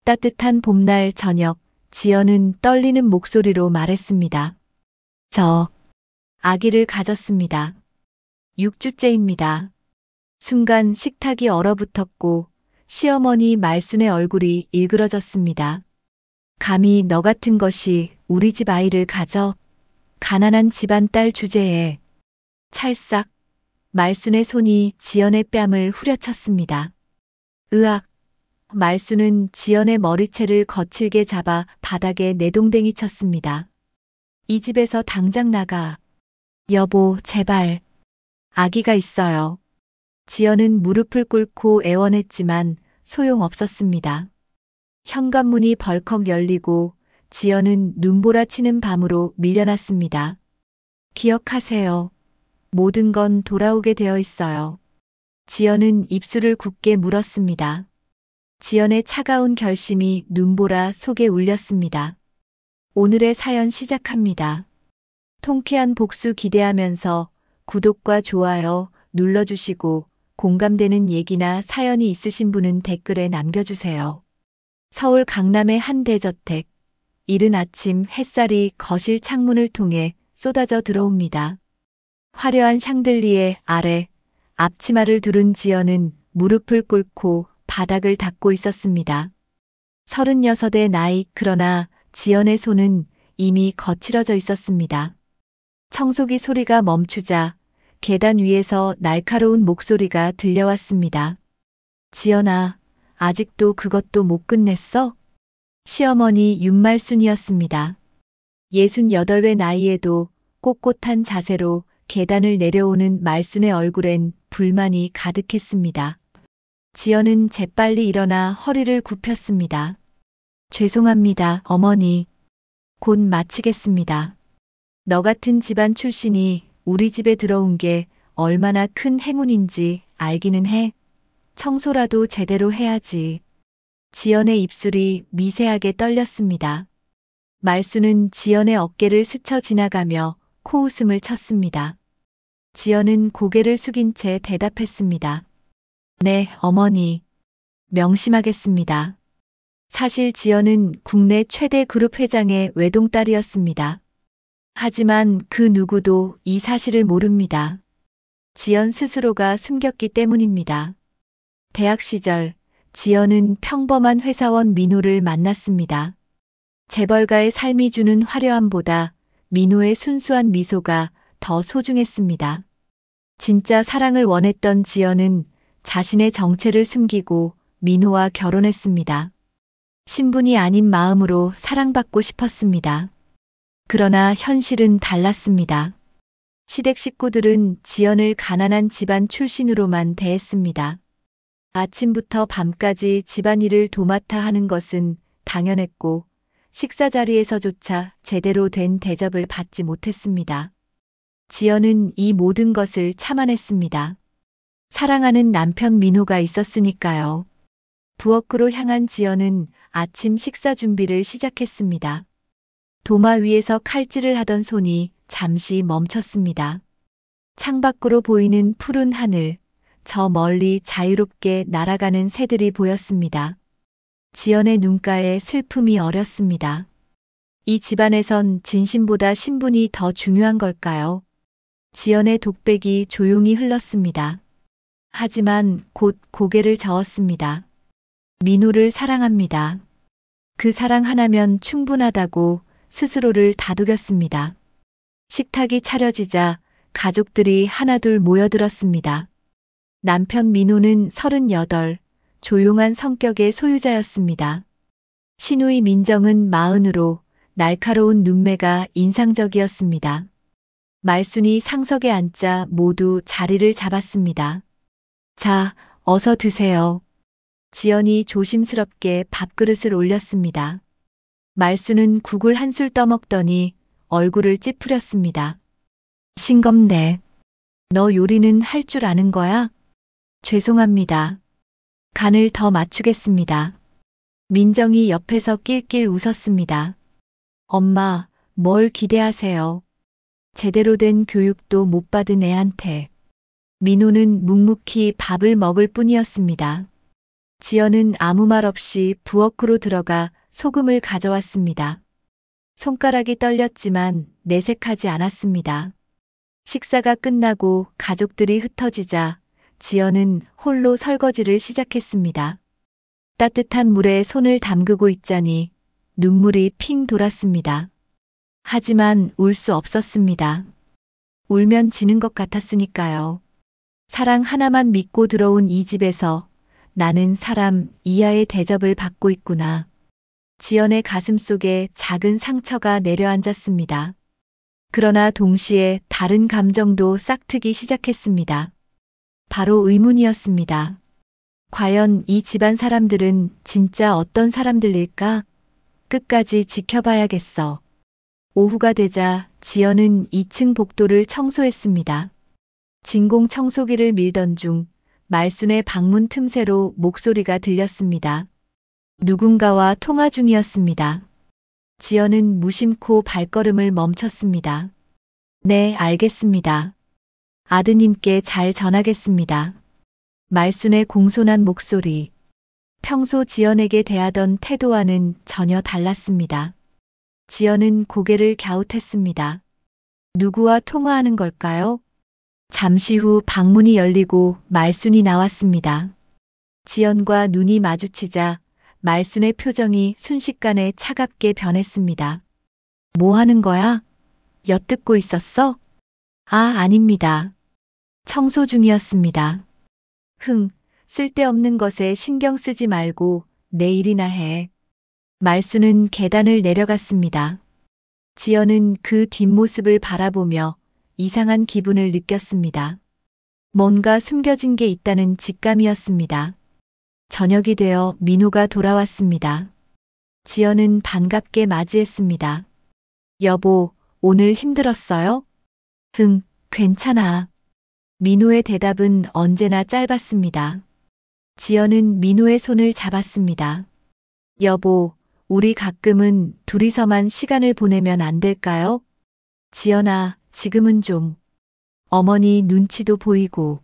따뜻한 봄날 저녁, 지연은 떨리는 목소리로 말했습니다. 저, 아기를 가졌습니다. 6주째입니다. 순간 식탁이 얼어붙었고 시어머니 말순의 얼굴이 일그러졌습니다. 감히 너 같은 것이 우리 집 아이를 가져? 가난한 집안 딸 주제에. 찰싹 말순의 손이 지연의 뺨을 후려쳤습니다. 으악! 말순은 지연의 머리채를 거칠게 잡아 바닥에 내동댕이 쳤습니다. 이 집에서 당장 나가. 여보, 제발. 아기가 있어요. 지연은 무릎을 꿇고 애원했지만 소용없었습니다. 현관문이 벌컥 열리고 지연은 눈보라 치는 밤으로 밀려났습니다. 기억하세요. 모든 건 돌아오게 되어 있어요. 지연은 입술을 굳게 물었습니다. 지연의 차가운 결심이 눈보라 속에 울렸습니다. 오늘의 사연 시작합니다. 통쾌한 복수 기대하면서 구독과 좋아요 눌러주시고 공감되는 얘기나 사연이 있으신 분은 댓글에 남겨주세요. 서울 강남의 한 대저택. 이른 아침 햇살이 거실 창문을 통해 쏟아져 들어옵니다. 화려한 샹들리에 아래 앞치마를 두른 지연은 무릎을 꿇고 바닥을 닦고 있었습니다. 36의 나이, 그러나 지연의 손은 이미 거칠어져 있었습니다. 청소기 소리가 멈추자 계단 위에서 날카로운 목소리가 들려왔습니다. 지연아, 아직도 그것도 못 끝냈어? 시어머니 윤말순이었습니다. 68의 나이에도 꼿꼿한 자세로 계단을 내려오는 말순의 얼굴엔 불만이 가득했습니다. 지연은 재빨리 일어나 허리를 굽혔습니다. 죄송합니다, 어머니. 곧 마치겠습니다. 너 같은 집안 출신이 우리 집에 들어온 게 얼마나 큰 행운인지 알기는 해. 청소라도 제대로 해야지. 지연의 입술이 미세하게 떨렸습니다. 말순은 지연의 어깨를 스쳐 지나가며 코웃음을 쳤습니다. 지연은 고개를 숙인 채 대답했습니다. 네, 어머니. 명심하겠습니다. 사실 지연은 국내 최대 그룹 회장의 외동딸이었습니다. 하지만 그 누구도 이 사실을 모릅니다. 지연 스스로가 숨겼기 때문입니다. 대학 시절 지연은 평범한 회사원 민호를 만났습니다. 재벌가의 삶이 주는 화려함보다 민호의 순수한 미소가 더 소중했습니다. 진짜 사랑을 원했던 지연은 자신의 정체를 숨기고 민호와 결혼했습니다. 신분이 아닌 마음으로 사랑받고 싶었습니다. 그러나 현실은 달랐습니다. 시댁 식구들은 지연을 가난한 집안 출신으로만 대했습니다. 아침부터 밤까지 집안일을 도맡아 하는 것은 당연했고 식사 자리에서조차 제대로 된 대접을 받지 못했습니다. 지연은 이 모든 것을 참아냈습니다. 사랑하는 남편 민호가 있었으니까요. 부엌으로 향한 지연은 아침 식사 준비를 시작했습니다. 도마 위에서 칼질을 하던 손이 잠시 멈췄습니다. 창밖으로 보이는 푸른 하늘, 저 멀리 자유롭게 날아가는 새들이 보였습니다. 지연의 눈가에 슬픔이 어렸습니다. 이 집안에선 진심보다 신분이 더 중요한 걸까요? 지연의 독백이 조용히 흘렀습니다. 하지만 곧 고개를 저었습니다. 민호를 사랑합니다. 그 사랑 하나면 충분하다고 스스로를 다독였습니다. 식탁이 차려지자 가족들이 하나둘 모여들었습니다. 남편 민호는 38, 조용한 성격의 소유자였습니다. 시누이 민정은 40으로 날카로운 눈매가 인상적이었습니다. 말순이 상석에 앉자 모두 자리를 잡았습니다. 자, 어서 드세요. 지연이 조심스럽게 밥그릇을 올렸습니다. 말순은 국을 한술 떠먹더니 얼굴을 찌푸렸습니다. 싱겁네. 너 요리는 할 줄 아는 거야? 죄송합니다. 간을 더 맞추겠습니다. 민정이 옆에서 낄낄 웃었습니다. 엄마, 뭘 기대하세요? 제대로 된 교육도 못 받은 애한테. 민호는 묵묵히 밥을 먹을 뿐이었습니다. 지연은 아무 말 없이 부엌으로 들어가 소금을 가져왔습니다. 손가락이 떨렸지만 내색하지 않았습니다. 식사가 끝나고 가족들이 흩어지자 지연은 홀로 설거지를 시작했습니다. 따뜻한 물에 손을 담그고 있자니 눈물이 핑 돌았습니다. 하지만 울 수 없었습니다. 울면 지는 것 같았으니까요. 사랑 하나만 믿고 들어온 이 집에서 나는 사람 이하의 대접을 받고 있구나. 지연의 가슴 속에 작은 상처가 내려앉았습니다. 그러나 동시에 다른 감정도 싹트기 시작했습니다. 바로 의문이었습니다. 과연 이 집안 사람들은 진짜 어떤 사람들일까? 끝까지 지켜봐야겠어. 오후가 되자 지연은 2층 복도를 청소했습니다. 진공 청소기를 밀던 중 말순의 방문 틈새로 목소리가 들렸습니다. 누군가와 통화 중이었습니다. 지연은 무심코 발걸음을 멈췄습니다. 네, 알겠습니다. 아드님께 잘 전하겠습니다. 말순의 공손한 목소리. 평소 지연에게 대하던 태도와는 전혀 달랐습니다. 지연은 고개를 갸웃했습니다. 누구와 통화하는 걸까요? 잠시 후 방문이 열리고 말순이 나왔습니다. 지연과 눈이 마주치자 말순의 표정이 순식간에 차갑게 변했습니다. 뭐 하는 거야? 엿듣고 있었어? 아, 아닙니다. 청소 중이었습니다. 쓸데없는 것에 신경 쓰지 말고 내 일이나 해. 말순은 계단을 내려갔습니다. 지연은 그 뒷모습을 바라보며 이상한 기분을 느꼈습니다. 뭔가 숨겨진 게 있다는 직감이었습니다. 저녁이 되어 민호가 돌아왔습니다. 지연은 반갑게 맞이했습니다. 여보, 오늘 힘들었어요? 괜찮아. 민호의 대답은 언제나 짧았습니다. 지연은 민호의 손을 잡았습니다. 여보, 우리 가끔은 둘이서만 시간을 보내면 안 될까요? 지연아, 지금은 좀. 어머니 눈치도 보이고.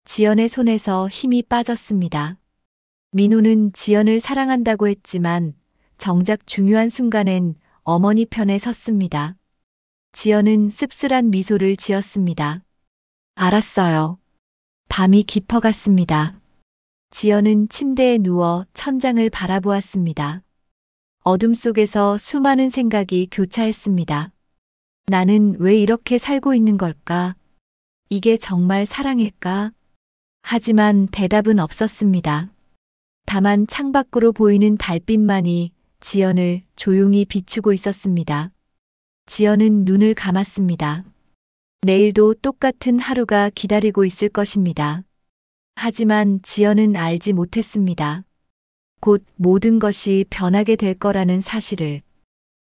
지연의 손에서 힘이 빠졌습니다. 민호는 지연을 사랑한다고 했지만 정작 중요한 순간엔 어머니 편에 섰습니다. 지연은 씁쓸한 미소를 지었습니다. 알았어요. 밤이 깊어갔습니다. 지연은 침대에 누워 천장을 바라보았습니다. 어둠 속에서 수많은 생각이 교차했습니다. 나는 왜 이렇게 살고 있는 걸까? 이게 정말 사랑일까? 하지만 대답은 없었습니다. 다만 창밖으로 보이는 달빛만이 지연을 조용히 비추고 있었습니다. 지연은 눈을 감았습니다. 내일도 똑같은 하루가 기다리고 있을 것입니다. 하지만 지연은 알지 못했습니다. 곧 모든 것이 변하게 될 거라는 사실을.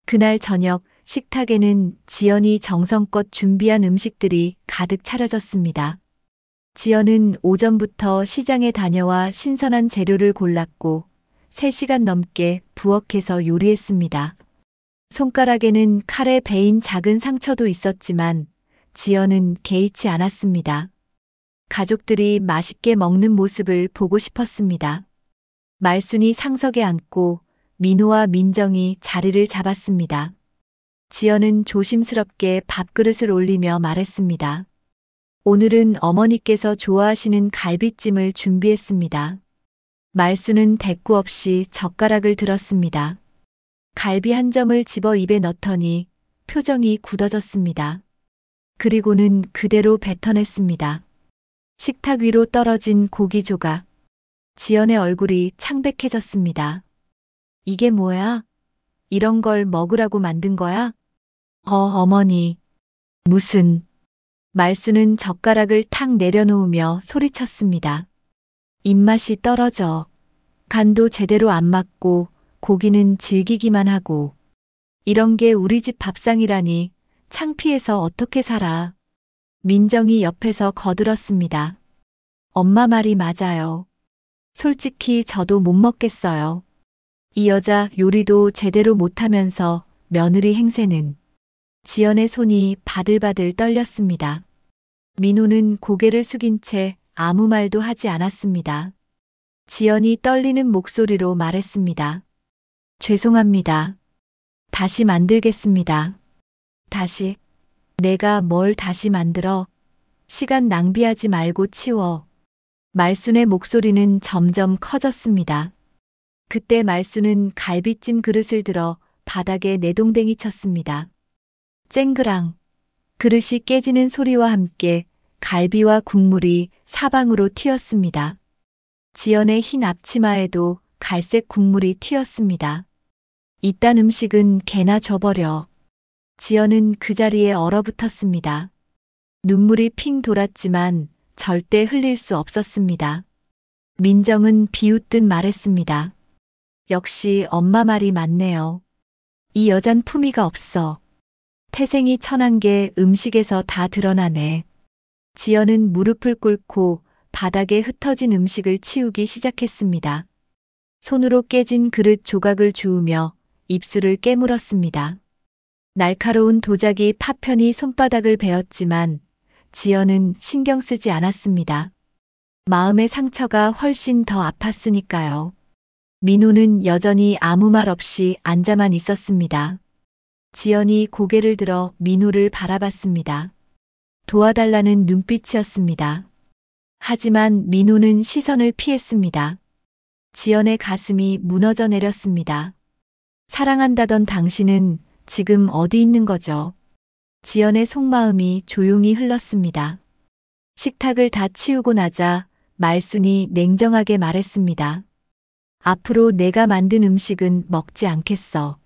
그날 저녁 식탁에는 지연이 정성껏 준비한 음식들이 가득 차려졌습니다. 지연은 오전부터 시장에 다녀와 신선한 재료를 골랐고 3시간 넘게 부엌에서 요리했습니다. 손가락에는 칼에 베인 작은 상처도 있었지만 지연은 개의치 않았습니다. 가족들이 맛있게 먹는 모습을 보고 싶었습니다. 말순이 상석에 앉고 민호와 민정이 자리를 잡았습니다. 지연은 조심스럽게 밥그릇을 올리며 말했습니다. 오늘은 어머니께서 좋아하시는 갈비찜을 준비했습니다. 말순은 대꾸 없이 젓가락을 들었습니다. 갈비 한 점을 집어 입에 넣더니 표정이 굳어졌습니다. 그리고는 그대로 뱉어냈습니다. 식탁 위로 떨어진 고기 조각. 지연의 얼굴이 창백해졌습니다. 이게 뭐야? 이런 걸 먹으라고 만든 거야? 어머니. 무슨. 말순은 젓가락을 탁 내려놓으며 소리쳤습니다. 입맛이 떨어져. 간도 제대로 안 맞고 고기는 질기기만 하고. 이런 게 우리 집 밥상이라니 창피해서 어떻게 살아. 민정이 옆에서 거들었습니다. 엄마 말이 맞아요. 솔직히 저도 못 먹겠어요. 이 여자 요리도 제대로 못하면서 며느리 행세는. 지연의 손이 바들바들 떨렸습니다. 민호는 고개를 숙인 채 아무 말도 하지 않았습니다. 지연이 떨리는 목소리로 말했습니다. 죄송합니다. 다시 만들겠습니다. 다시. 내가 뭘 다시 만들어? 시간 낭비하지 말고 치워. 말순의 목소리는 점점 커졌습니다. 그때 말순은 갈비찜 그릇을 들어 바닥에 내동댕이 쳤습니다. 쨍그랑. 그릇이 깨지는 소리와 함께 갈비와 국물이 사방으로 튀었습니다. 지연의 흰 앞치마에도 갈색 국물이 튀었습니다. 이딴 음식은 개나 줘버려. 지연은 그 자리에 얼어붙었습니다. 눈물이 핑 돌았지만 절대 흘릴 수 없었습니다. 민정은 비웃듯 말했습니다. 역시 엄마 말이 맞네요. 이 여잔 품위가 없어. 태생이 천한 게 음식에서 다 드러나네. 지연은 무릎을 꿇고 바닥에 흩어진 음식을 치우기 시작했습니다. 손으로 깨진 그릇 조각을 주우며 입술을 깨물었습니다. 날카로운 도자기 파편이 손바닥을 베었지만 지연은 신경 쓰지 않았습니다. 마음의 상처가 훨씬 더 아팠으니까요. 민호는 여전히 아무 말 없이 앉아만 있었습니다. 지연이 고개를 들어 민호를 바라봤습니다. 도와달라는 눈빛이었습니다. 하지만 민호는 시선을 피했습니다. 지연의 가슴이 무너져 내렸습니다. 사랑한다던 당신은 지금 어디 있는 거죠? 지연의 속마음이 조용히 흘렀습니다. 식탁을 다 치우고 나자 말순이 냉정하게 말했습니다. 앞으로 내가 만든 음식은 먹지 않겠어.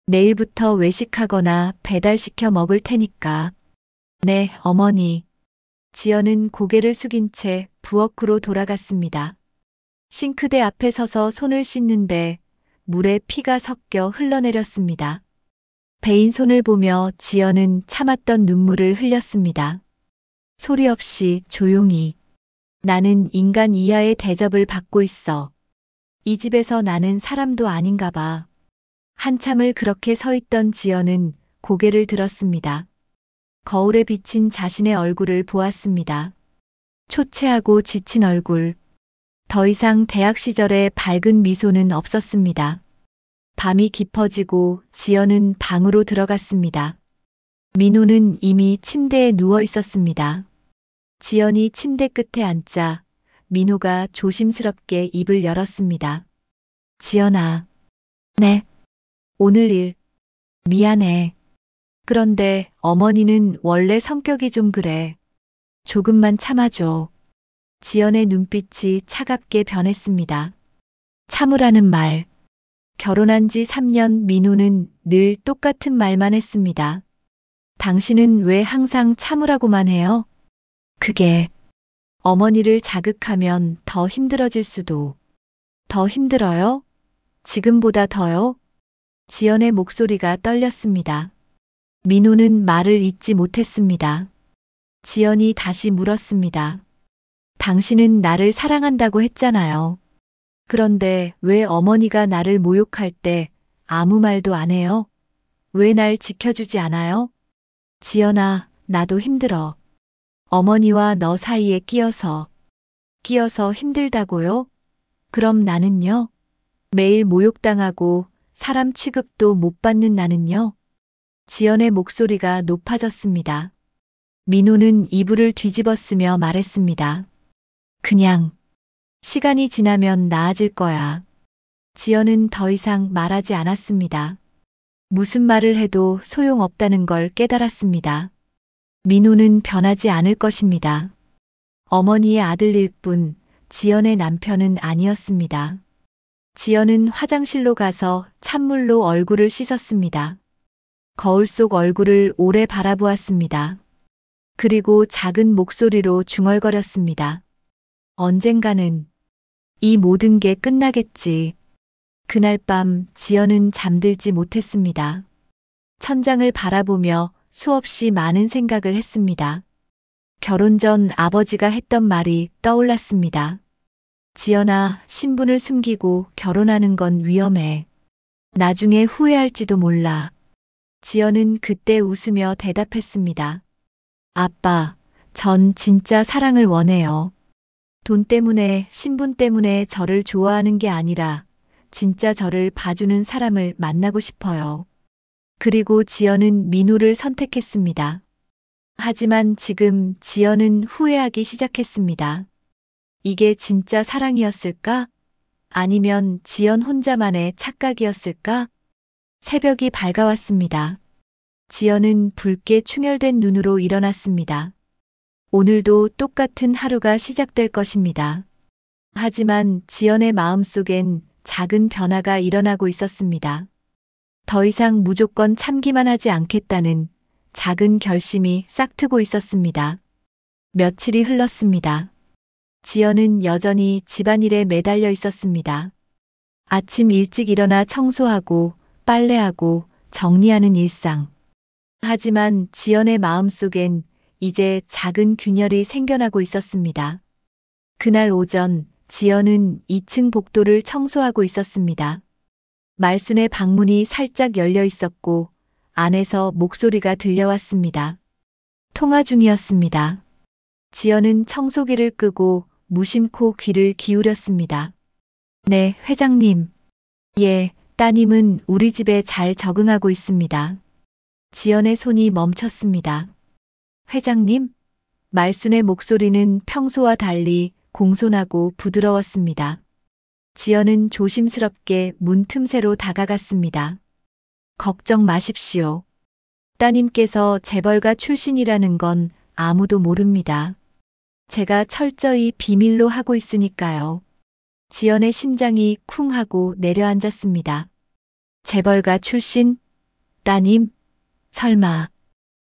내일부터 외식하거나 배달시켜 먹을 테니까. 네, 어머니. 지연은 고개를 숙인 채 부엌으로 돌아갔습니다. 싱크대 앞에 서서 손을 씻는데 물에 피가 섞여 흘러내렸습니다. 베인 손을 보며 지연은 참았던 눈물을 흘렸습니다. 소리 없이 조용히. 나는 인간 이하의 대접을 받고 있어. 이 집에서 나는 사람도 아닌가 봐. 한참을 그렇게 서 있던 지연은 고개를 들었습니다. 거울에 비친 자신의 얼굴을 보았습니다. 초췌하고 지친 얼굴. 더 이상 대학 시절의 밝은 미소는 없었습니다. 밤이 깊어지고 지연은 방으로 들어갔습니다. 민호는 이미 침대에 누워 있었습니다. 지연이 침대 끝에 앉자 민호가 조심스럽게 입을 열었습니다. 지연아. 네. 오늘 일. 미안해. 그런데 어머니는 원래 성격이 좀 그래. 조금만 참아줘. 지연의 눈빛이 차갑게 변했습니다. 참으라는 말. 결혼한 지 3년 민호는 늘 똑같은 말만 했습니다. 당신은 왜 항상 참으라고만 해요? 그게 어머니를 자극하면 더 힘들어질 수도. 더 힘들어요? 지금보다 더요? 지연의 목소리가 떨렸습니다. 민호는 말을 잇지 못했습니다. 지연이 다시 물었습니다. 당신은 나를 사랑한다고 했잖아요. 그런데 왜 어머니가 나를 모욕할 때 아무 말도 안 해요? 왜 날 지켜주지 않아요? 지연아, 나도 힘들어. 어머니와 너 사이에 끼어서 힘들다고요? 그럼 나는요? 매일 모욕당하고 사람 취급도 못 받는 나는요? 지연의 목소리가 높아졌습니다. 민호는 이불을 뒤집어쓰며 말했습니다. 그냥 시간이 지나면 나아질 거야. 지연은 더 이상 말하지 않았습니다. 무슨 말을 해도 소용없다는 걸 깨달았습니다. 민호는 변하지 않을 것입니다. 어머니의 아들일 뿐 지연의 남편은 아니었습니다. 지연은 화장실로 가서 찬물로 얼굴을 씻었습니다. 거울 속 얼굴을 오래 바라보았습니다. 그리고 작은 목소리로 중얼거렸습니다. 언젠가는 이 모든 게 끝나겠지. 그날 밤 지연은 잠들지 못했습니다. 천장을 바라보며 수없이 많은 생각을 했습니다. 결혼 전 아버지가 했던 말이 떠올랐습니다. 지연아, 신분을 숨기고 결혼하는 건 위험해. 나중에 후회할지도 몰라. 지연은 그때 웃으며 대답했습니다. 아빠, 전 진짜 사랑을 원해요. 돈 때문에, 신분 때문에 저를 좋아하는 게 아니라 진짜 저를 봐주는 사람을 만나고 싶어요. 그리고 지연은 민호를 선택했습니다. 하지만 지금 지연은 후회하기 시작했습니다. 이게 진짜 사랑이었을까? 아니면 지연 혼자만의 착각이었을까? 새벽이 밝아왔습니다. 지연은 붉게 충혈된 눈으로 일어났습니다. 오늘도 똑같은 하루가 시작될 것입니다. 하지만 지연의 마음속엔 작은 변화가 일어나고 있었습니다. 더 이상 무조건 참기만 하지 않겠다는 작은 결심이 싹트고 있었습니다. 며칠이 흘렀습니다. 지연은 여전히 집안일에 매달려 있었습니다. 아침 일찍 일어나 청소하고 빨래하고 정리하는 일상. 하지만 지연의 마음속엔 이제 작은 균열이 생겨나고 있었습니다. 그날 오전 지연은 2층 복도를 청소하고 있었습니다. 말순의 방문이 살짝 열려 있었고 안에서 목소리가 들려왔습니다. 통화 중이었습니다. 지연은 청소기를 끄고 무심코 귀를 기울였습니다. 네, 회장님. 예, 따님은 우리 집에 잘 적응하고 있습니다. 지연의 손이 멈췄습니다. 회장님? 말순의 목소리는 평소와 달리 공손하고 부드러웠습니다. 지연은 조심스럽게 문 틈새로 다가갔습니다. 걱정 마십시오. 따님께서 재벌가 출신이라는 건 아무도 모릅니다. 제가 철저히 비밀로 하고 있으니까요. 지연의 심장이 쿵 하고 내려앉았습니다. 재벌가 출신? 따님? 설마.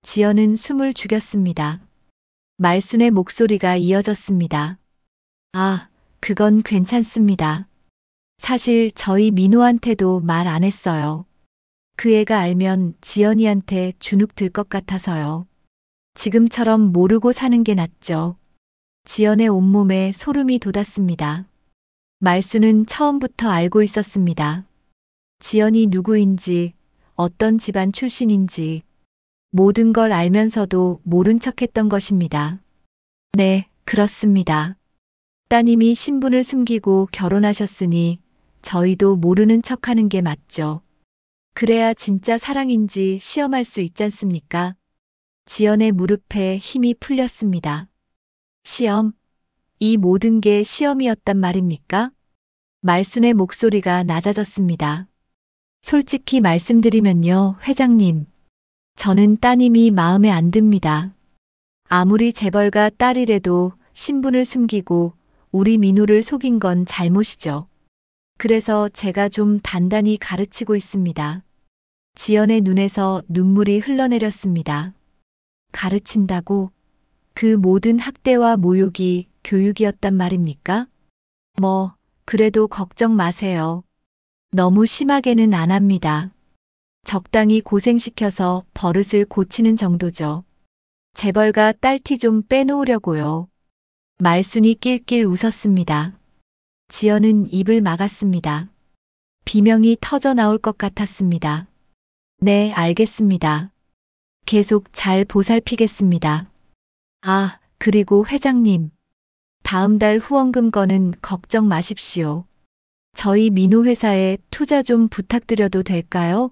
지연은 숨을 죽였습니다. 말순의 목소리가 이어졌습니다. 아, 그건 괜찮습니다. 사실 저희 민호한테도 말 안 했어요. 그 애가 알면 지연이한테 주눅 들 것 같아서요. 지금처럼 모르고 사는 게 낫죠. 지연의 온몸에 소름이 돋았습니다. 말순은 처음부터 알고 있었습니다. 지연이 누구인지, 어떤 집안 출신인지, 모든 걸 알면서도 모른 척했던 것입니다. 네, 그렇습니다. 따님이 신분을 숨기고 결혼하셨으니 저희도 모르는 척하는 게 맞죠. 그래야 진짜 사랑인지 시험할 수 있지 않습니까? 지연의 무릎에 힘이 풀렸습니다. 시험? 이 모든 게 시험이었단 말입니까? 말순의 목소리가 낮아졌습니다. 솔직히 말씀드리면요, 회장님. 저는 따님이 마음에 안 듭니다. 아무리 재벌가 딸이라도 신분을 숨기고 우리 민호를 속인 건 잘못이죠. 그래서 제가 좀 단단히 가르치고 있습니다. 지연의 눈에서 눈물이 흘러내렸습니다. 가르친다고? 그 모든 학대와 모욕이 교육이었단 말입니까? 그래도 걱정 마세요. 너무 심하게는 안 합니다. 적당히 고생시켜서 버릇을 고치는 정도죠. 재벌가 딸티 좀 빼놓으려고요. 말순이 낄낄 웃었습니다. 지연은 입을 막았습니다. 비명이 터져 나올 것 같았습니다. 네, 알겠습니다. 계속 잘 보살피겠습니다. 아, 그리고 회장님. 다음 달 후원금 건은 걱정 마십시오. 저희 민호 회사에 투자 좀 부탁드려도 될까요?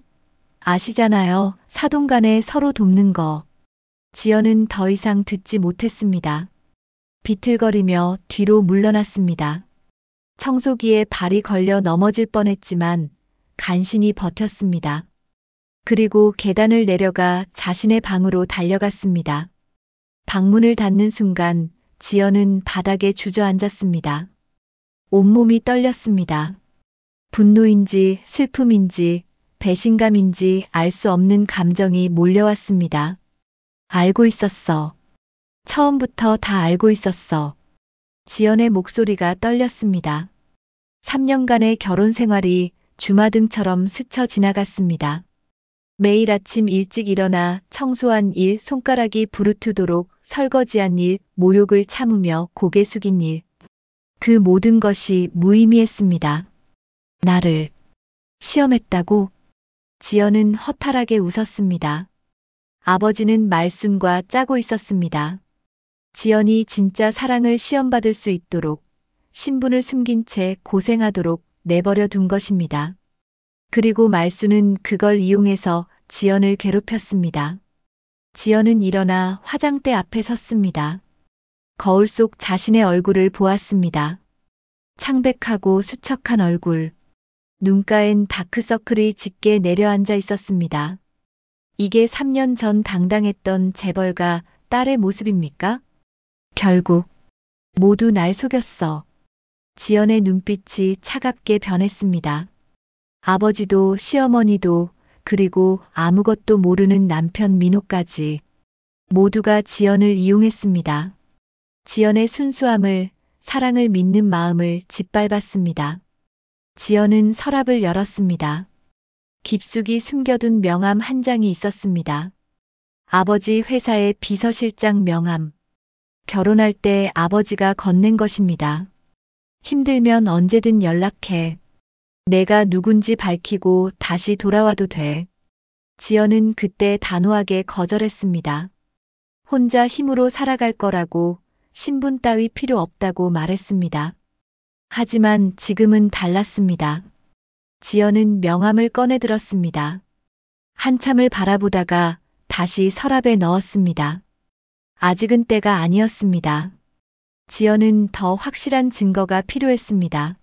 아시잖아요. 사돈 간에 서로 돕는 거. 지연은 더 이상 듣지 못했습니다. 비틀거리며 뒤로 물러났습니다. 청소기에 발이 걸려 넘어질 뻔했지만 간신히 버텼습니다. 그리고 계단을 내려가 자신의 방으로 달려갔습니다. 방문을 닫는 순간 지연은 바닥에 주저앉았습니다. 온몸이 떨렸습니다. 분노인지 슬픔인지 배신감인지 알 수 없는 감정이 몰려왔습니다. 알고 있었어. 처음부터 다 알고 있었어. 지연의 목소리가 떨렸습니다. 3년간의 결혼 생활이 주마등처럼 스쳐 지나갔습니다. 매일 아침 일찍 일어나 청소한 일, 손가락이 부르트도록 설거지한 일, 모욕을 참으며 고개 숙인 일. 그 모든 것이 무의미했습니다. 나를 시험했다고? 지연은 허탈하게 웃었습니다. 아버지는 말순과 짜고 있었습니다. 지연이 진짜 사랑을 시험받을 수 있도록 신분을 숨긴 채 고생하도록 내버려 둔 것입니다. 그리고 말수는 그걸 이용해서 지연을 괴롭혔습니다. 지연은 일어나 화장대 앞에 섰습니다. 거울 속 자신의 얼굴을 보았습니다. 창백하고 수척한 얼굴. 눈가엔 다크서클이 짙게 내려앉아 있었습니다. 이게 3년 전 당당했던 재벌가 딸의 모습입니까? 결국 모두 날 속였어. 지연의 눈빛이 차갑게 변했습니다. 아버지도 시어머니도 그리고 아무것도 모르는 남편 민호까지 모두가 지연을 이용했습니다. 지연의 순수함을, 사랑을 믿는 마음을 짓밟았습니다. 지연은 서랍을 열었습니다. 깊숙이 숨겨둔 명함 한 장이 있었습니다. 아버지 회사의 비서실장 명함. 결혼할 때 아버지가 건넨 것입니다. 힘들면 언제든 연락해. 내가 누군지 밝히고 다시 돌아와도 돼. 지연은 그때 단호하게 거절했습니다. 혼자 힘으로 살아갈 거라고, 신분 따위 필요 없다고 말했습니다. 하지만 지금은 달랐습니다. 지연은 명함을 꺼내 들었습니다. 한참을 바라보다가 다시 서랍에 넣었습니다. 아직은 때가 아니었습니다. 지연은 더 확실한 증거가 필요했습니다.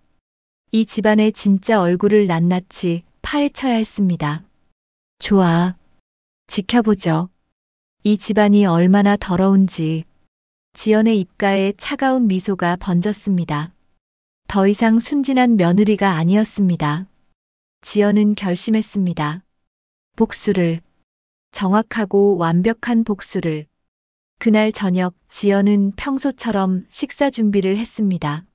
이 집안의 진짜 얼굴을 낱낱이 파헤쳐야 했습니다. 좋아. 지켜보죠. 이 집안이 얼마나 더러운지. 지연의 입가에 차가운 미소가 번졌습니다. 더 이상 순진한 며느리가 아니었습니다. 지연은 결심했습니다. 복수를. 정확하고 완벽한 복수를. 그날 저녁 지연은 평소처럼 식사 준비를 했습니다.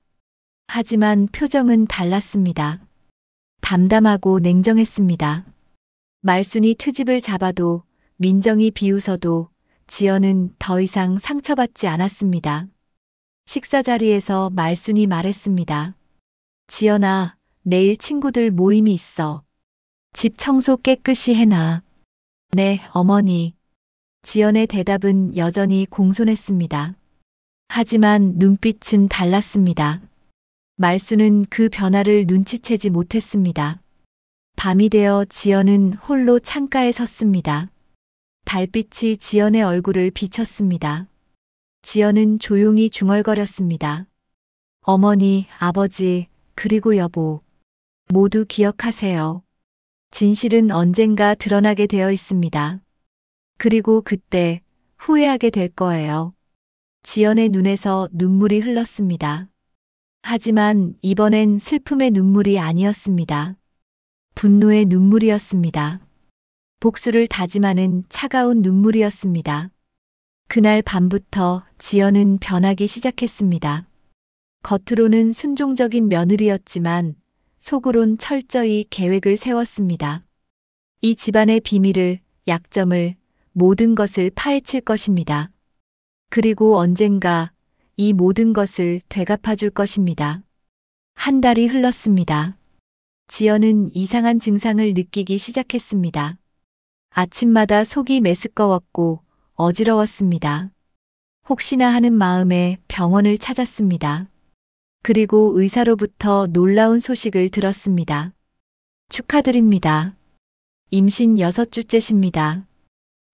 하지만 표정은 달랐습니다. 담담하고 냉정했습니다. 말순이 트집을 잡아도, 민정이 비웃어도 지연은 더 이상 상처받지 않았습니다. 식사 자리에서 말순이 말했습니다. 지연아, 내일 친구들 모임이 있어. 집 청소 깨끗이 해놔. 네, 어머니. 지연의 대답은 여전히 공손했습니다. 하지만 눈빛은 달랐습니다. 말수는 그 변화를 눈치채지 못했습니다. 밤이 되어 지연은 홀로 창가에 섰습니다. 달빛이 지연의 얼굴을 비쳤습니다. 지연은 조용히 중얼거렸습니다. 어머니, 아버지, 그리고 여보. 모두 기억하세요. 진실은 언젠가 드러나게 되어 있습니다. 그리고 그때 후회하게 될 거예요. 지연의 눈에서 눈물이 흘렀습니다. 하지만 이번엔 슬픔의 눈물이 아니었습니다. 분노의 눈물이었습니다. 복수를 다짐하는 차가운 눈물이었습니다. 그날 밤부터 지연은 변하기 시작했습니다. 겉으로는 순종적인 며느리였지만 속으론 철저히 계획을 세웠습니다. 이 집안의 비밀을, 약점을, 모든 것을 파헤칠 것입니다. 그리고 언젠가 이 모든 것을 되갚아줄 것입니다. 한 달이 흘렀습니다. 지연은 이상한 증상을 느끼기 시작했습니다. 아침마다 속이 메스꺼웠고 어지러웠습니다. 혹시나 하는 마음에 병원을 찾았습니다. 그리고 의사로부터 놀라운 소식을 들었습니다. 축하드립니다. 임신 6주째십니다.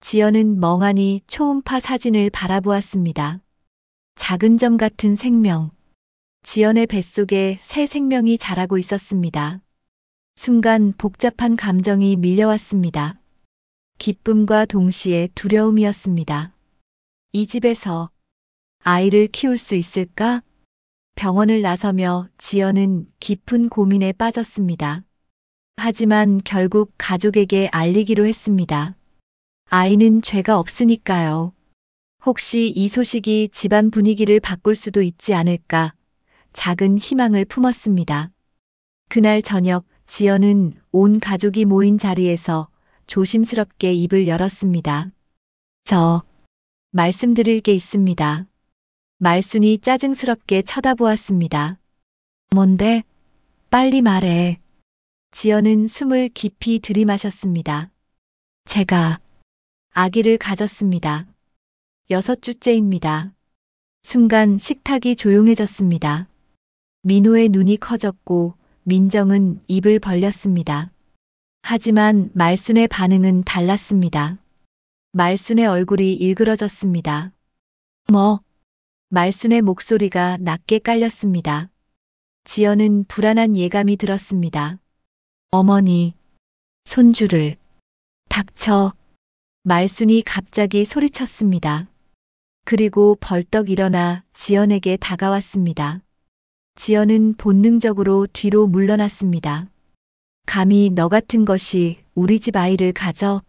지연은 멍하니 초음파 사진을 바라보았습니다. 작은 점 같은 생명. 지연의 뱃속에 새 생명이 자라고 있었습니다. 순간 복잡한 감정이 밀려왔습니다. 기쁨과 동시에 두려움이었습니다. 이 집에서 아이를 키울 수 있을까? 병원을 나서며 지연은 깊은 고민에 빠졌습니다. 하지만 결국 가족에게 알리기로 했습니다. 아이는 죄가 없으니까요. 혹시 이 소식이 집안 분위기를 바꿀 수도 있지 않을까? 작은 희망을 품었습니다. 그날 저녁 지연은 온 가족이 모인 자리에서 조심스럽게 입을 열었습니다. 저 말씀드릴 게 있습니다. 말순이 짜증스럽게 쳐다보았습니다. 뭔데? 빨리 말해. 지연은 숨을 깊이 들이마셨습니다. 제가 아기를 가졌습니다. 6주째입니다. 순간 식탁이 조용해졌습니다. 민호의 눈이 커졌고 민정은 입을 벌렸습니다. 하지만 말순의 반응은 달랐습니다. 말순의 얼굴이 일그러졌습니다. 뭐? 말순의 목소리가 낮게 깔렸습니다. 지연은 불안한 예감이 들었습니다. 어머니, 손주를. 닥쳐. 말순이 갑자기 소리쳤습니다. 그리고 벌떡 일어나 지연에게 다가왔습니다. 지연은 본능적으로 뒤로 물러났습니다. 감히 너 같은 것이 우리 집 아이를 가져?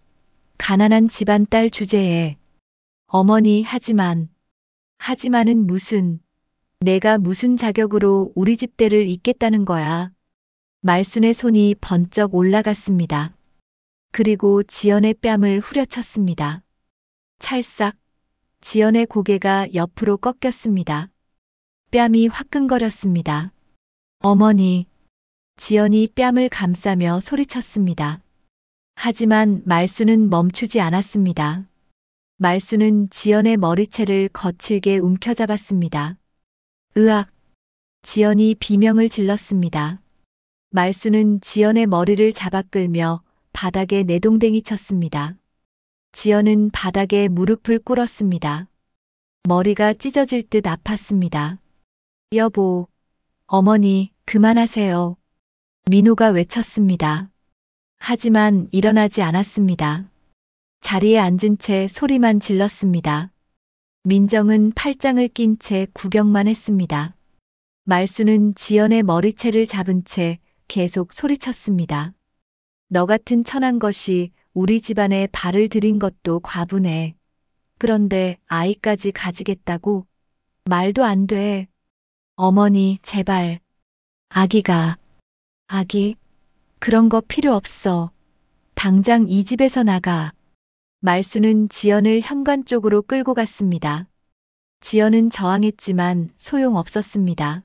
가난한 집안 딸 주제에. 어머니, 하지만은 무슨, 내가 무슨 자격으로 우리 집 대를 잇겠다는 거야. 말순의 손이 번쩍 올라갔습니다. 그리고 지연의 뺨을 후려쳤습니다. 찰싹. 지연의 고개가 옆으로 꺾였습니다. 뺨이 화끈거렸습니다. 어머니. 지연이 뺨을 감싸며 소리쳤습니다. 하지만 말순은 멈추지 않았습니다. 말순은 지연의 머리채를 거칠게 움켜잡았습니다. 으악! 지연이 비명을 질렀습니다. 말순은 지연의 머리를 잡아 끌며 바닥에 내동댕이 쳤습니다. 지연은 바닥에 무릎을 꿇었습니다. 머리가 찢어질 듯 아팠습니다. 여보, 어머니, 그만하세요. 민호가 외쳤습니다. 하지만 일어나지 않았습니다. 자리에 앉은 채 소리만 질렀습니다. 민정은 팔짱을 낀 채 구경만 했습니다. 말순은 지연의 머리채를 잡은 채 계속 소리쳤습니다. 너 같은 천한 것이 우리 집안에 발을 들인 것도 과분해. 그런데 아이까지 가지겠다고? 말도 안 돼. 어머니, 제발. 아기, 그런 거 필요 없어. 당장 이 집에서 나가. 말순은 지연을 현관 쪽으로 끌고 갔습니다. 지연은 저항했지만 소용없었습니다.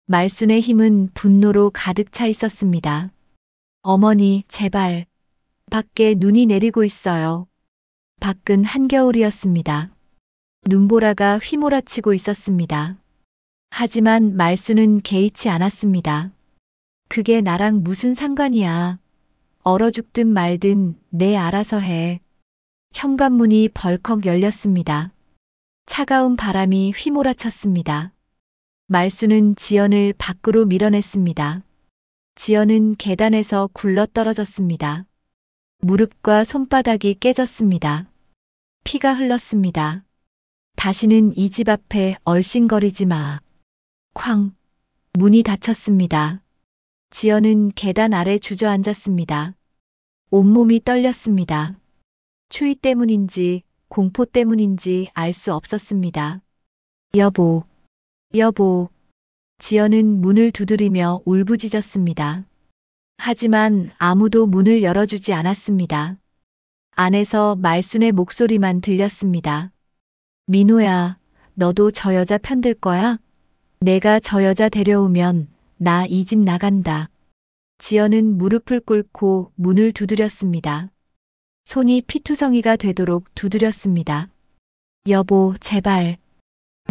말순의 힘은 분노로 가득 차 있었습니다. 어머니, 제발. 밖에 눈이 내리고 있어요. 밖은 한겨울이었습니다. 눈보라가 휘몰아치고 있었습니다. 하지만 말순은 개의치 않았습니다. 그게 나랑 무슨 상관이야. 얼어 죽든 말든 내 알아서 해. 현관문이 벌컥 열렸습니다. 차가운 바람이 휘몰아쳤습니다. 말순은 지연을 밖으로 밀어냈습니다. 지연은 계단에서 굴러떨어졌습니다. 무릎과 손바닥이 깨졌습니다. 피가 흘렀습니다. 다시는 이 집 앞에 얼씬거리지 마. 쾅! 문이 닫혔습니다. 지연은 계단 아래 주저앉았습니다. 온몸이 떨렸습니다. 추위 때문인지 공포 때문인지 알 수 없었습니다. 여보. 지연은 문을 두드리며 울부짖었습니다. 하지만 아무도 문을 열어주지 않았습니다. 안에서 말순의 목소리만 들렸습니다. 민호야, 너도 저 여자 편들 거야? 내가 저 여자 데려오면 나 이 집 나간다. 지연은 무릎을 꿇고 문을 두드렸습니다. 손이 피투성이가 되도록 두드렸습니다. 여보, 제발.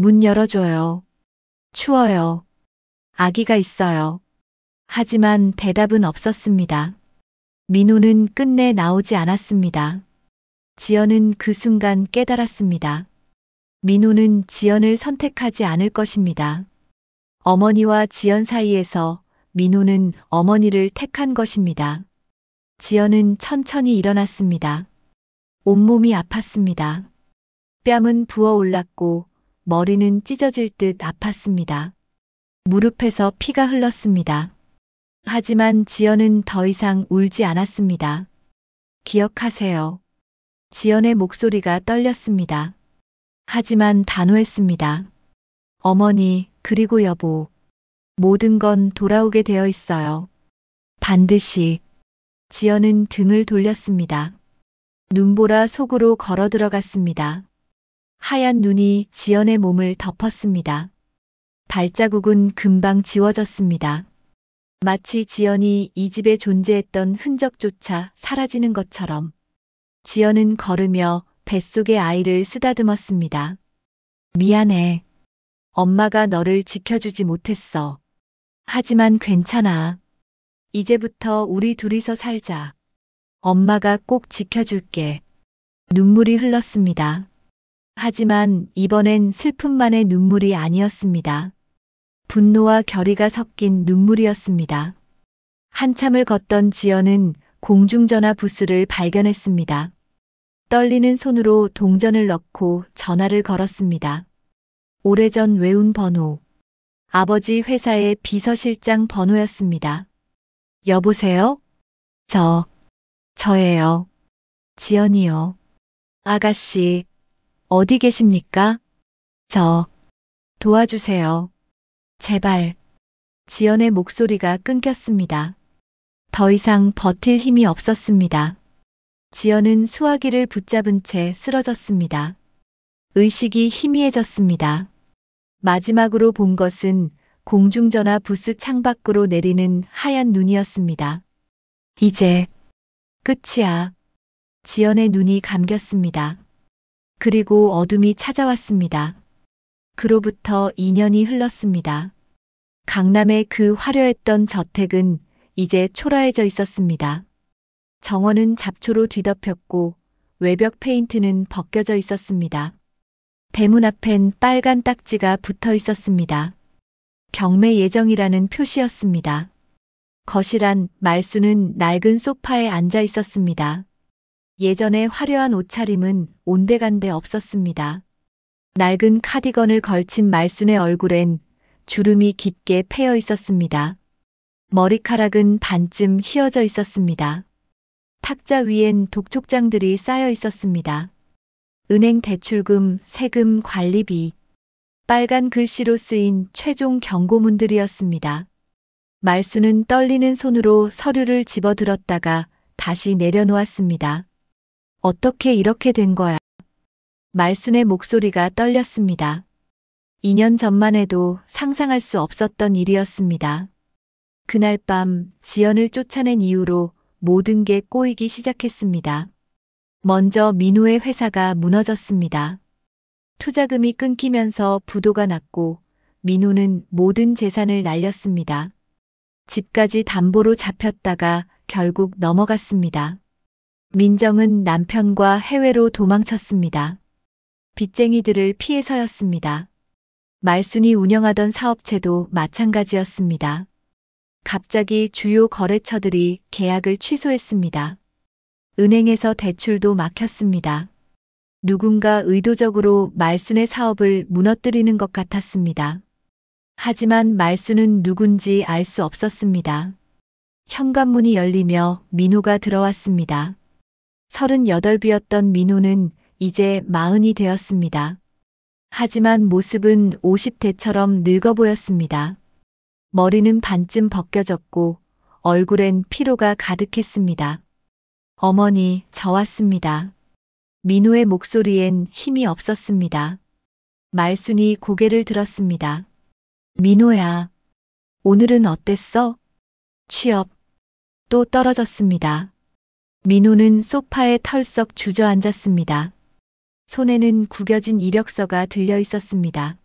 문 열어줘요. 추워요. 아기가 있어요. 하지만 대답은 없었습니다. 민호는 끝내 나오지 않았습니다. 지연은 그 순간 깨달았습니다. 민호는 지연을 선택하지 않을 것입니다. 어머니와 지연 사이에서 민호는 어머니를 택한 것입니다. 지연은 천천히 일어났습니다. 온몸이 아팠습니다. 뺨은 부어올랐고 머리는 찢어질 듯 아팠습니다. 무릎에서 피가 흘렀습니다. 하지만 지연은 더 이상 울지 않았습니다. 기억하세요. 지연의 목소리가 떨렸습니다. 하지만 단호했습니다. 어머니, 그리고 여보. 모든 건 돌아오게 되어 있어요. 반드시. 지연은 등을 돌렸습니다. 눈보라 속으로 걸어 들어갔습니다. 하얀 눈이 지연의 몸을 덮었습니다. 발자국은 금방 지워졌습니다. 마치 지연이 이 집에 존재했던 흔적조차 사라지는 것처럼. 지연은 걸으며 뱃속의 아이를 쓰다듬었습니다. 미안해. 엄마가 너를 지켜주지 못했어. 하지만 괜찮아. 이제부터 우리 둘이서 살자. 엄마가 꼭 지켜줄게. 눈물이 흘렀습니다. 하지만 이번엔 슬픔만의 눈물이 아니었습니다. 분노와 결의가 섞인 눈물이었습니다. 한참을 걷던 지연은 공중전화 부스를 발견했습니다. 떨리는 손으로 동전을 넣고 전화를 걸었습니다. 오래전 외운 번호. 아버지 회사의 비서실장 번호였습니다. 여보세요? 저예요. 지연이요. 아가씨, 어디 계십니까? 도와주세요. 제발. 지연의 목소리가 끊겼습니다. 더 이상 버틸 힘이 없었습니다. 지연은 수화기를 붙잡은 채 쓰러졌습니다. 의식이 희미해졌습니다. 마지막으로 본 것은 공중전화 부스 창밖으로 내리는 하얀 눈이었습니다. 이제 끝이야. 지연의 눈이 감겼습니다. 그리고 어둠이 찾아왔습니다. 그로부터 2년이 흘렀습니다. 강남의 그 화려했던 저택은 이제 초라해져 있었습니다. 정원은 잡초로 뒤덮였고 외벽 페인트는 벗겨져 있었습니다. 대문 앞엔 빨간 딱지가 붙어 있었습니다. 경매 예정이라는 표시였습니다. 거실 안 말수는 낡은 소파에 앉아 있었습니다. 예전의 화려한 옷차림은 온데간데 없었습니다. 낡은 카디건을 걸친 말순의 얼굴엔 주름이 깊게 패여 있었습니다. 머리카락은 반쯤 휘어져 있었습니다. 탁자 위엔 독촉장들이 쌓여 있었습니다. 은행 대출금, 세금 관리비, 빨간 글씨로 쓰인 최종 경고문들이었습니다. 말수는 떨리는 손으로 서류를 집어들었다가 다시 내려놓았습니다. 어떻게 이렇게 된 거야? 말순의 목소리가 떨렸습니다. 2년 전만 해도 상상할 수 없었던 일이었습니다. 그날 밤 지연을 쫓아낸 이후로 모든 게 꼬이기 시작했습니다. 먼저 민호의 회사가 무너졌습니다. 투자금이 끊기면서 부도가 났고 민호는 모든 재산을 날렸습니다. 집까지 담보로 잡혔다가 결국 넘어갔습니다. 민정은 남편과 해외로 도망쳤습니다. 빚쟁이들을 피해서였습니다. 말순이 운영하던 사업체도 마찬가지였습니다. 갑자기 주요 거래처들이 계약을 취소했습니다. 은행에서 대출도 막혔습니다. 누군가 의도적으로 말순의 사업을 무너뜨리는 것 같았습니다. 하지만 말순은 누군지 알 수 없었습니다. 현관문이 열리며 민호가 들어왔습니다. 38이었던 민호는 이제 40이 되었습니다. 하지만 모습은 50대처럼 늙어 보였습니다. 머리는 반쯤 벗겨졌고 얼굴엔 피로가 가득했습니다. 어머니, 저 왔습니다. 민호의 목소리엔 힘이 없었습니다. 말순이 고개를 들었습니다. 민호야, 오늘은 어땠어? 취업, 또 떨어졌습니다. 민호는 소파에 털썩 주저앉았습니다. 손에는 구겨진 이력서가 들려 있었습니다.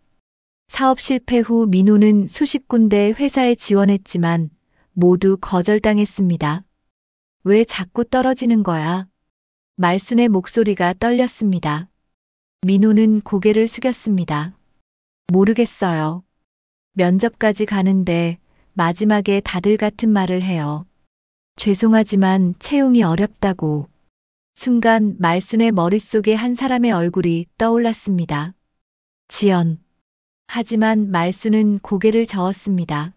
사업 실패 후 민호는 수십 군데 회사에 지원했지만 모두 거절당했습니다. 왜 자꾸 떨어지는 거야? 말순의 목소리가 떨렸습니다. 민호는 고개를 숙였습니다. 모르겠어요. 면접까지 가는데 마지막에 다들 같은 말을 해요. 죄송하지만 채용이 어렵다고. 순간 말순의 머릿속에 한 사람의 얼굴이 떠올랐습니다. 지연. 하지만 말순은 고개를 저었습니다.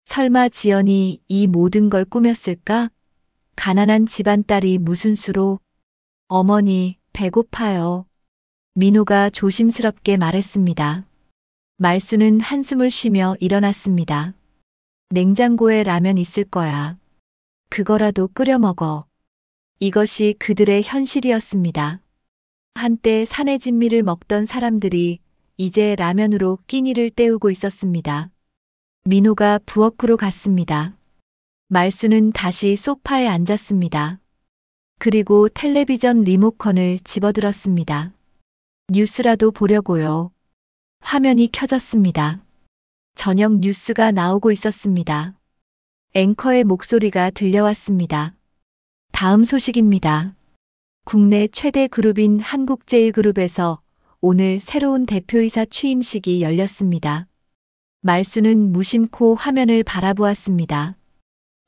설마 지연이 이 모든 걸 꾸몄을까? 가난한 집안 딸이 무슨 수로? 어머니, 배고파요. 민호가 조심스럽게 말했습니다. 말순은 한숨을 쉬며 일어났습니다. 냉장고에 라면 있을 거야. 그거라도 끓여 먹어. 이것이 그들의 현실이었습니다. 한때 산의 진미를 먹던 사람들이 이제 라면으로 끼니를 때우고 있었습니다. 민호가 부엌으로 갔습니다. 말순은 다시 소파에 앉았습니다. 그리고 텔레비전 리모컨을 집어들었습니다. 뉴스라도 보려고요. 화면이 켜졌습니다. 저녁 뉴스가 나오고 있었습니다. 앵커의 목소리가 들려왔습니다. 다음 소식입니다. 국내 최대 그룹인 한국제일그룹에서 오늘 새로운 대표이사 취임식이 열렸습니다. 말수는 무심코 화면을 바라보았습니다.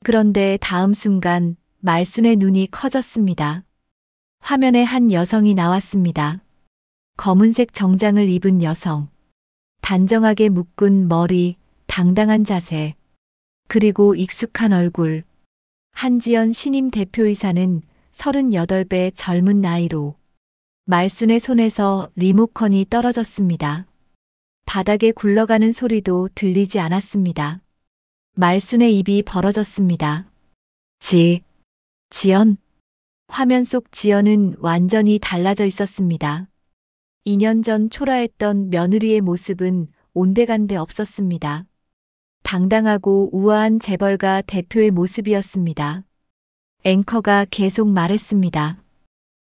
그런데 다음 순간 말순의 눈이 커졌습니다. 화면에 한 여성이 나왔습니다. 검은색 정장을 입은 여성. 단정하게 묶은 머리, 당당한 자세. 그리고 익숙한 얼굴. 한지연 신임 대표이사는 38배 젊은 나이로 말순의 손에서 리모컨이 떨어졌습니다. 바닥에 굴러가는 소리도 들리지 않았습니다. 말순의 입이 벌어졌습니다. 지연. 화면 속 지연은 완전히 달라져 있었습니다. 2년 전 초라했던 며느리의 모습은 온데간데 없었습니다. 당당하고 우아한 재벌가 대표의 모습이었습니다. 앵커가 계속 말했습니다.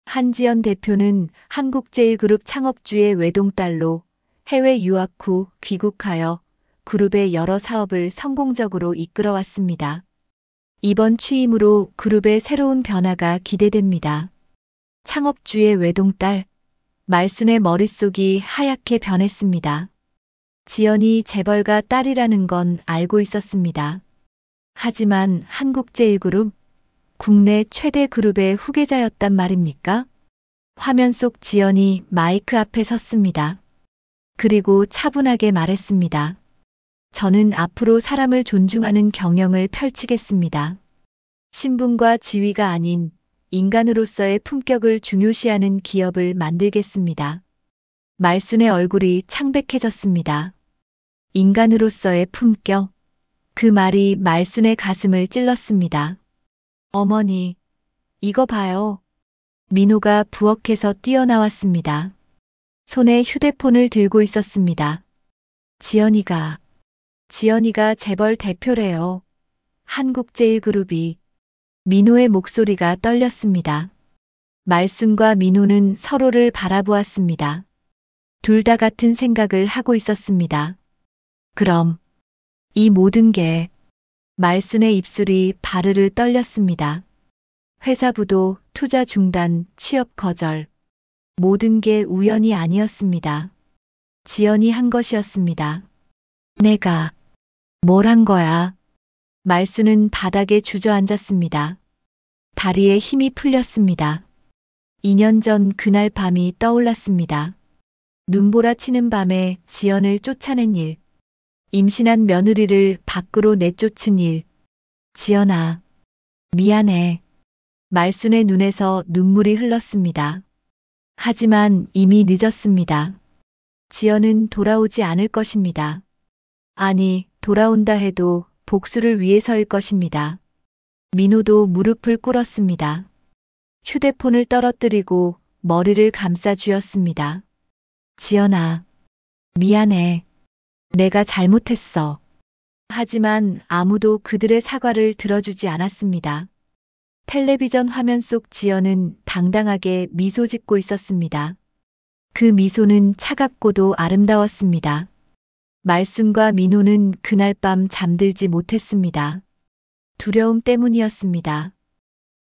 한지연 대표는 한국제일그룹 창업주의 외동딸로 해외 유학 후 귀국하여 그룹의 여러 사업을 성공적으로 이끌어왔습니다. 이번 취임으로 그룹의 새로운 변화가 기대됩니다. 창업주의 외동딸, 말순의 머릿속이 하얗게 변했습니다. 지연이 재벌가 딸이라는 건 알고 있었습니다. 하지만 한국제일그룹, 국내 최대 그룹의 후계자였단 말입니까? 화면 속 지연이 마이크 앞에 섰습니다. 그리고 차분하게 말했습니다. 저는 앞으로 사람을 존중하는 경영을 펼치겠습니다. 신분과 지위가 아닌 인간으로서의 품격을 중요시하는 기업을 만들겠습니다. 말순의 얼굴이 창백해졌습니다. 인간으로서의 품격. 그 말이 말순의 가슴을 찔렀습니다. 어머니, 이거 봐요. 민호가 부엌에서 뛰어나왔습니다. 손에 휴대폰을 들고 있었습니다. 지연이가 재벌 대표래요. 한국제일그룹이. 민호의 목소리가 떨렸습니다. 말순과 민호는 서로를 바라보았습니다. 둘 다 같은 생각을 하고 있었습니다. 그럼 이 모든 게 말순의 입술이 바르르 떨렸습니다. 회사 부도, 투자 중단, 취업 거절. 모든 게 우연이 아니었습니다. 지연이 한 것이었습니다. 내가 뭘 한 거야? 말순은 바닥에 주저앉았습니다. 다리에 힘이 풀렸습니다. 2년 전 그날 밤이 떠올랐습니다. 눈보라치는 밤에 지연을 쫓아낸 일. 임신한 며느리를 밖으로 내쫓은 일. 지연아, 미안해. 말순의 눈에서 눈물이 흘렀습니다. 하지만 이미 늦었습니다. 지연은 돌아오지 않을 것입니다. 아니, 돌아온다 해도 복수를 위해서일 것입니다. 민호도 무릎을 꿇었습니다. 휴대폰을 떨어뜨리고 머리를 감싸 쥐었습니다. 지연아, 미안해. 내가 잘못했어. 하지만 아무도 그들의 사과를 들어주지 않았습니다. 텔레비전 화면 속 지연은 당당하게 미소 짓고 있었습니다. 그 미소는 차갑고도 아름다웠습니다. 말순과 민호는 그날 밤 잠들지 못했습니다. 두려움 때문이었습니다.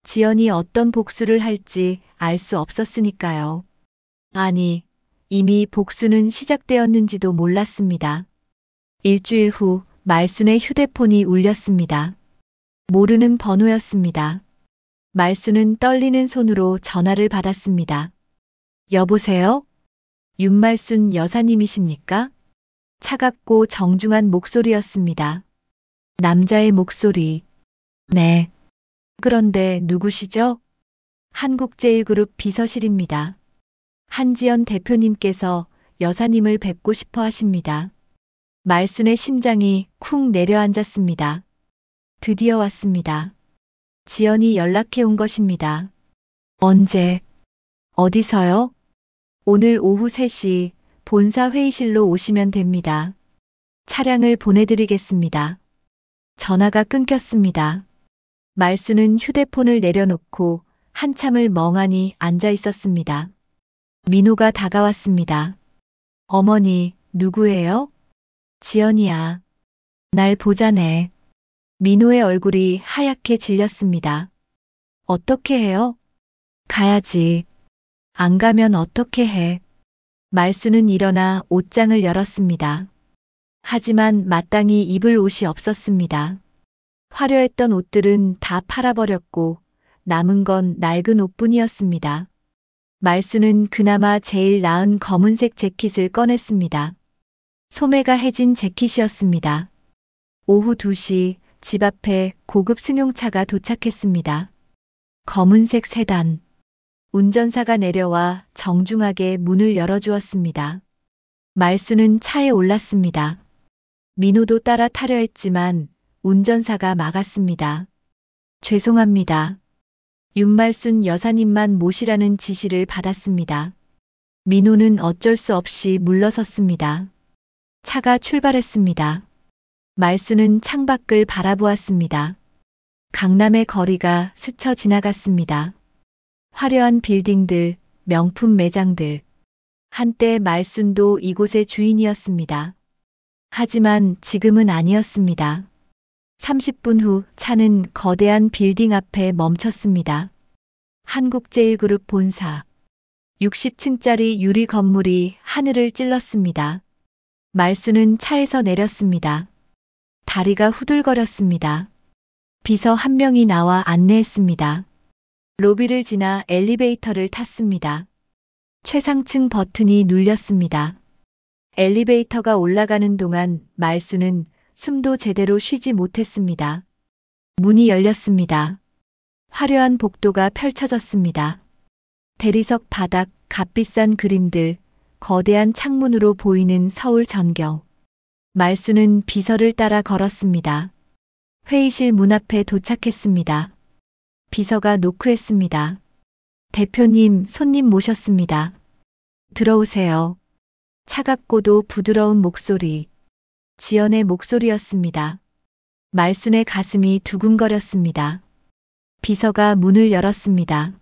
지연이 어떤 복수를 할지 알 수 없었으니까요. 아니, 이미 복수는 시작되었는지도 몰랐습니다. 일주일 후 말순의 휴대폰이 울렸습니다. 모르는 번호였습니다. 말순은 떨리는 손으로 전화를 받았습니다. 여보세요? 윤말순 여사님이십니까? 차갑고 정중한 목소리였습니다. 남자의 목소리. 네. 그런데 누구시죠? 한국제일그룹 비서실입니다. 한지연 대표님께서 여사님을 뵙고 싶어 하십니다. 말순의 심장이 쿵 내려앉았습니다. 드디어 왔습니다. 지연이 연락해 온 것입니다. 언제? 어디서요? 오늘 오후 3시 본사 회의실로 오시면 됩니다. 차량을 보내드리겠습니다. 전화가 끊겼습니다. 말순은 휴대폰을 내려놓고 한참을 멍하니 앉아 있었습니다. 민호가 다가왔습니다. 어머니, 누구예요? 지연이야. 날 보자네. 민호의 얼굴이 하얗게 질렸습니다. 어떻게 해요? 가야지. 안 가면 어떻게 해? 말수는 일어나 옷장을 열었습니다. 하지만 마땅히 입을 옷이 없었습니다. 화려했던 옷들은 다 팔아버렸고 남은 건 낡은 옷뿐이었습니다. 말수는 그나마 제일 나은 검은색 재킷을 꺼냈습니다. 소매가 해진 재킷이었습니다. 오후 2시 집 앞에 고급 승용차가 도착했습니다. 검은색 세단. 운전사가 내려와 정중하게 문을 열어주었습니다. 말수는 차에 올랐습니다. 민호도 따라 타려 했지만 운전사가 막았습니다. 죄송합니다. 윤말순 여사님만 모시라는 지시를 받았습니다. 민호는 어쩔 수 없이 물러섰습니다. 차가 출발했습니다. 말수는 창밖을 바라보았습니다. 강남의 거리가 스쳐 지나갔습니다. 화려한 빌딩들, 명품 매장들. 한때 말순도 이곳의 주인이었습니다. 하지만 지금은 아니었습니다. 30분 후 차는 거대한 빌딩 앞에 멈췄습니다. 한국제일그룹 본사. 60층짜리 유리 건물이 하늘을 찔렀습니다. 말수는 차에서 내렸습니다. 다리가 후들거렸습니다. 비서 한 명이 나와 안내했습니다. 로비를 지나 엘리베이터를 탔습니다. 최상층 버튼이 눌렸습니다. 엘리베이터가 올라가는 동안 말수는 숨도 제대로 쉬지 못했습니다. 문이 열렸습니다. 화려한 복도가 펼쳐졌습니다. 대리석 바닥, 값비싼 그림들, 거대한 창문으로 보이는 서울 전경. 말수는 비서를 따라 걸었습니다. 회의실 문 앞에 도착했습니다. 비서가 노크했습니다. 대표님, 손님 모셨습니다. 들어오세요. 차갑고도 부드러운 목소리. 지연의 목소리였습니다. 말순의 가슴이 두근거렸습니다. 비서가 문을 열었습니다.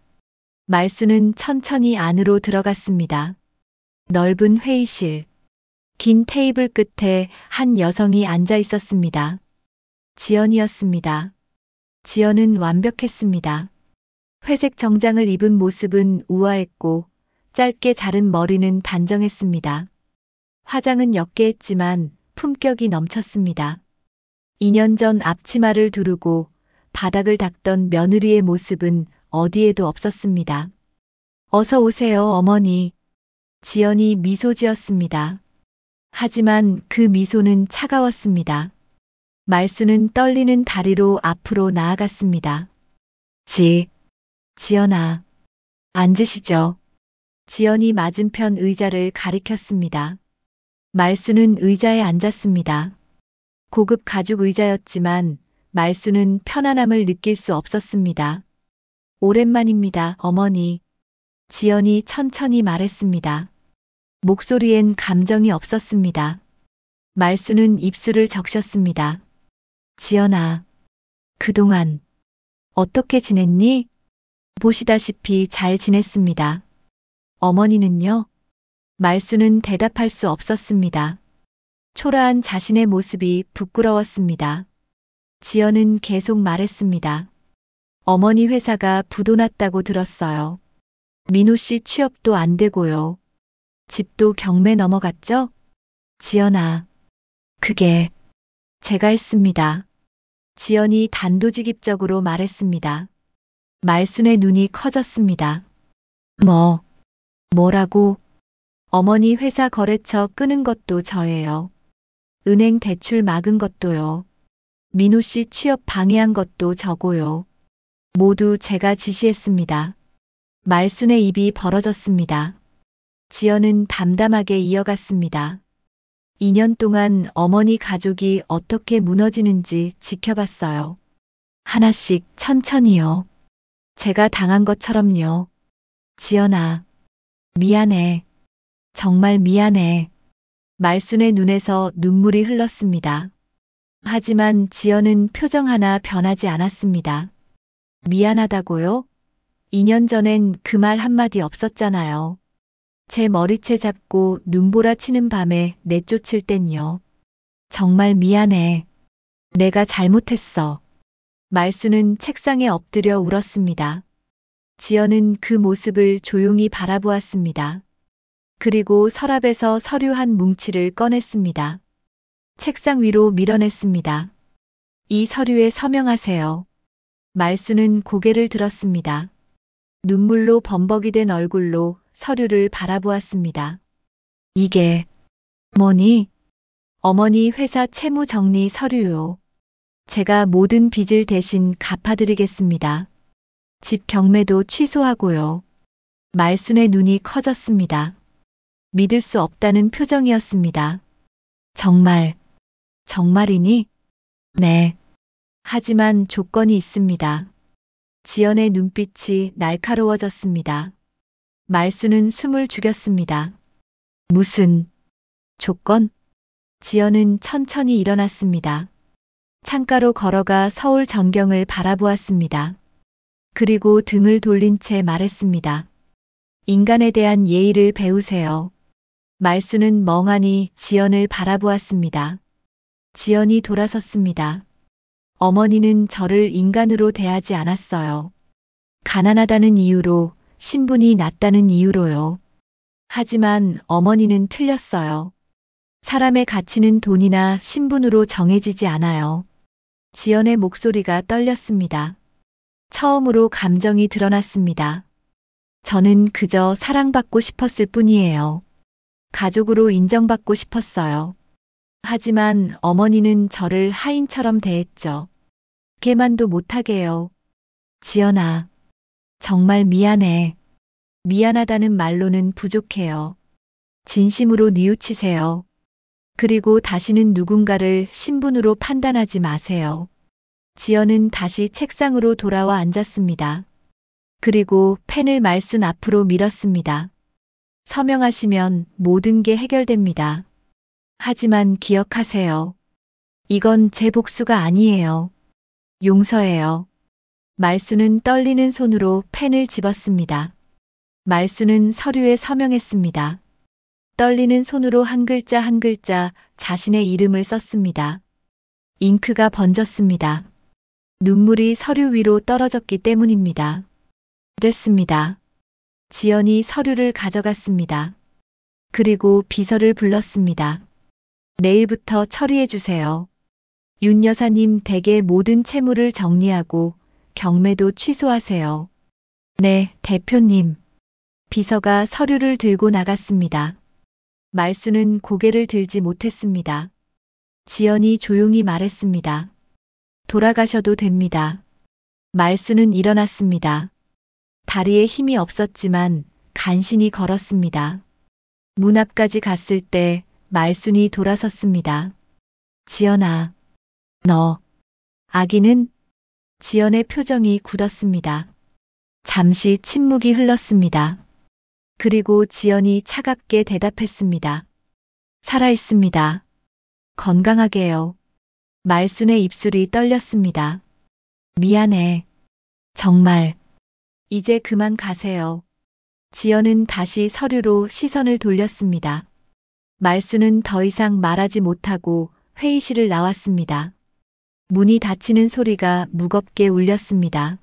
말순은 천천히 안으로 들어갔습니다. 넓은 회의실. 긴 테이블 끝에 한 여성이 앉아 있었습니다. 지연이었습니다. 지연은 완벽했습니다. 회색 정장을 입은 모습은 우아했고 짧게 자른 머리는 단정했습니다. 화장은 역계했지만 품격이 넘쳤습니다. 2년 전 앞치마를 두르고 바닥을 닦던 며느리의 모습은 어디에도 없었습니다. 어서 오세요, 어머니. 지연이 미소 지었습니다. 하지만 그 미소는 차가웠습니다. 말수는 떨리는 다리로 앞으로 나아갔습니다. 지연아, 앉으시죠. 지연이 맞은편 의자를 가리켰습니다. 말수는 의자에 앉았습니다. 고급 가죽 의자였지만 말수는 편안함을 느낄 수 없었습니다. 오랜만입니다, 어머니. 지연이 천천히 말했습니다. 목소리엔 감정이 없었습니다. 말수는 입술을 적셨습니다. 지연아, 그동안 어떻게 지냈니? 보시다시피 잘 지냈습니다. 어머니는요? 말수는 대답할 수 없었습니다. 초라한 자신의 모습이 부끄러웠습니다. 지연은 계속 말했습니다. 어머니 회사가 부도 났다고 들었어요. 민호 씨 취업도 안 되고요. 집도 경매 넘어갔죠? 지연아, 그게 제가 했습니다. 지연이 단도직입적으로 말했습니다. 말순의 눈이 커졌습니다. 뭐라고? 어머니 회사 거래처 끄는 것도 저예요. 은행 대출 막은 것도요. 민호 씨 취업 방해한 것도 저고요. 모두 제가 지시했습니다. 말순의 입이 벌어졌습니다. 지연은 담담하게 이어갔습니다. 2년 동안 어머니 가족이 어떻게 무너지는지 지켜봤어요. 하나씩 천천히요. 제가 당한 것처럼요. 지연아, 미안해. 정말 미안해. 말순의 눈에서 눈물이 흘렀습니다. 하지만 지연은 표정 하나 변하지 않았습니다. 미안하다고요? 2년 전엔 그 말 한마디 없었잖아요. 제 머리채 잡고 눈보라 치는 밤에 내쫓을 땐요. 정말 미안해. 내가 잘못했어. 말수는 책상에 엎드려 울었습니다. 지연은 그 모습을 조용히 바라보았습니다. 그리고 서랍에서 서류 한 뭉치를 꺼냈습니다. 책상 위로 밀어냈습니다. 이 서류에 서명하세요. 말수는 고개를 들었습니다. 눈물로 범벅이 된 얼굴로 서류를 바라보았습니다. 이게 뭐니? 어머니 회사 채무 정리 서류요. 제가 모든 빚을 대신 갚아드리겠습니다. 집 경매도 취소하고요. 말순의 눈이 커졌습니다. 믿을 수 없다는 표정이었습니다. 정말, 정말이니? 네. 하지만 조건이 있습니다. 지연의 눈빛이 날카로워졌습니다. 말수는 숨을 죽였습니다. 무슨 조건? 지연은 천천히 일어났습니다. 창가로 걸어가 서울 전경을 바라보았습니다. 그리고 등을 돌린 채 말했습니다. 인간에 대한 예의를 배우세요. 말수는 멍하니 지연을 바라보았습니다. 지연이 돌아섰습니다. 어머니는 저를 인간으로 대하지 않았어요. 가난하다는 이유로, 신분이 낮다는 이유로요. 하지만 어머니는 틀렸어요. 사람의 가치는 돈이나 신분으로 정해지지 않아요. 지연의 목소리가 떨렸습니다. 처음으로 감정이 드러났습니다. 저는 그저 사랑받고 싶었을 뿐이에요. 가족으로 인정받고 싶었어요. 하지만 어머니는 저를 하인처럼 대했죠. 걔만도 못하게요. 지연아, 정말 미안해. 미안하다는 말로는 부족해요. 진심으로 뉘우치세요. 그리고 다시는 누군가를 신분으로 판단하지 마세요. 지연은 다시 책상으로 돌아와 앉았습니다. 그리고 펜을 말순 앞으로 밀었습니다. 서명하시면 모든 게 해결됩니다. 하지만 기억하세요. 이건 제 복수가 아니에요. 용서예요. 말수는 떨리는 손으로 펜을 집었습니다. 말수는 서류에 서명했습니다. 떨리는 손으로 한 글자 한 글자 자신의 이름을 썼습니다. 잉크가 번졌습니다. 눈물이 서류 위로 떨어졌기 때문입니다. 됐습니다. 지연이 서류를 가져갔습니다. 그리고 비서를 불렀습니다. 내일부터 처리해 주세요. 윤 여사님 댁의 모든 채무를 정리하고 경매도 취소하세요. 네, 대표님. 비서가 서류를 들고 나갔습니다. 말수는 고개를 들지 못했습니다. 지연이 조용히 말했습니다. 돌아가셔도 됩니다. 말수는 일어났습니다. 다리에 힘이 없었지만 간신히 걸었습니다. 문 앞까지 갔을 때 말순이 돌아섰습니다. 지연아, 너, 아기는? 지연의 표정이 굳었습니다. 잠시 침묵이 흘렀습니다. 그리고 지연이 차갑게 대답했습니다. 살아있습니다. 건강하게요. 말순의 입술이 떨렸습니다. 미안해. 정말. 이제 그만 가세요. 지연은 다시 서류로 시선을 돌렸습니다. 말수는 더 이상 말하지 못하고 회의실을 나왔습니다. 문이 닫히는 소리가 무겁게 울렸습니다.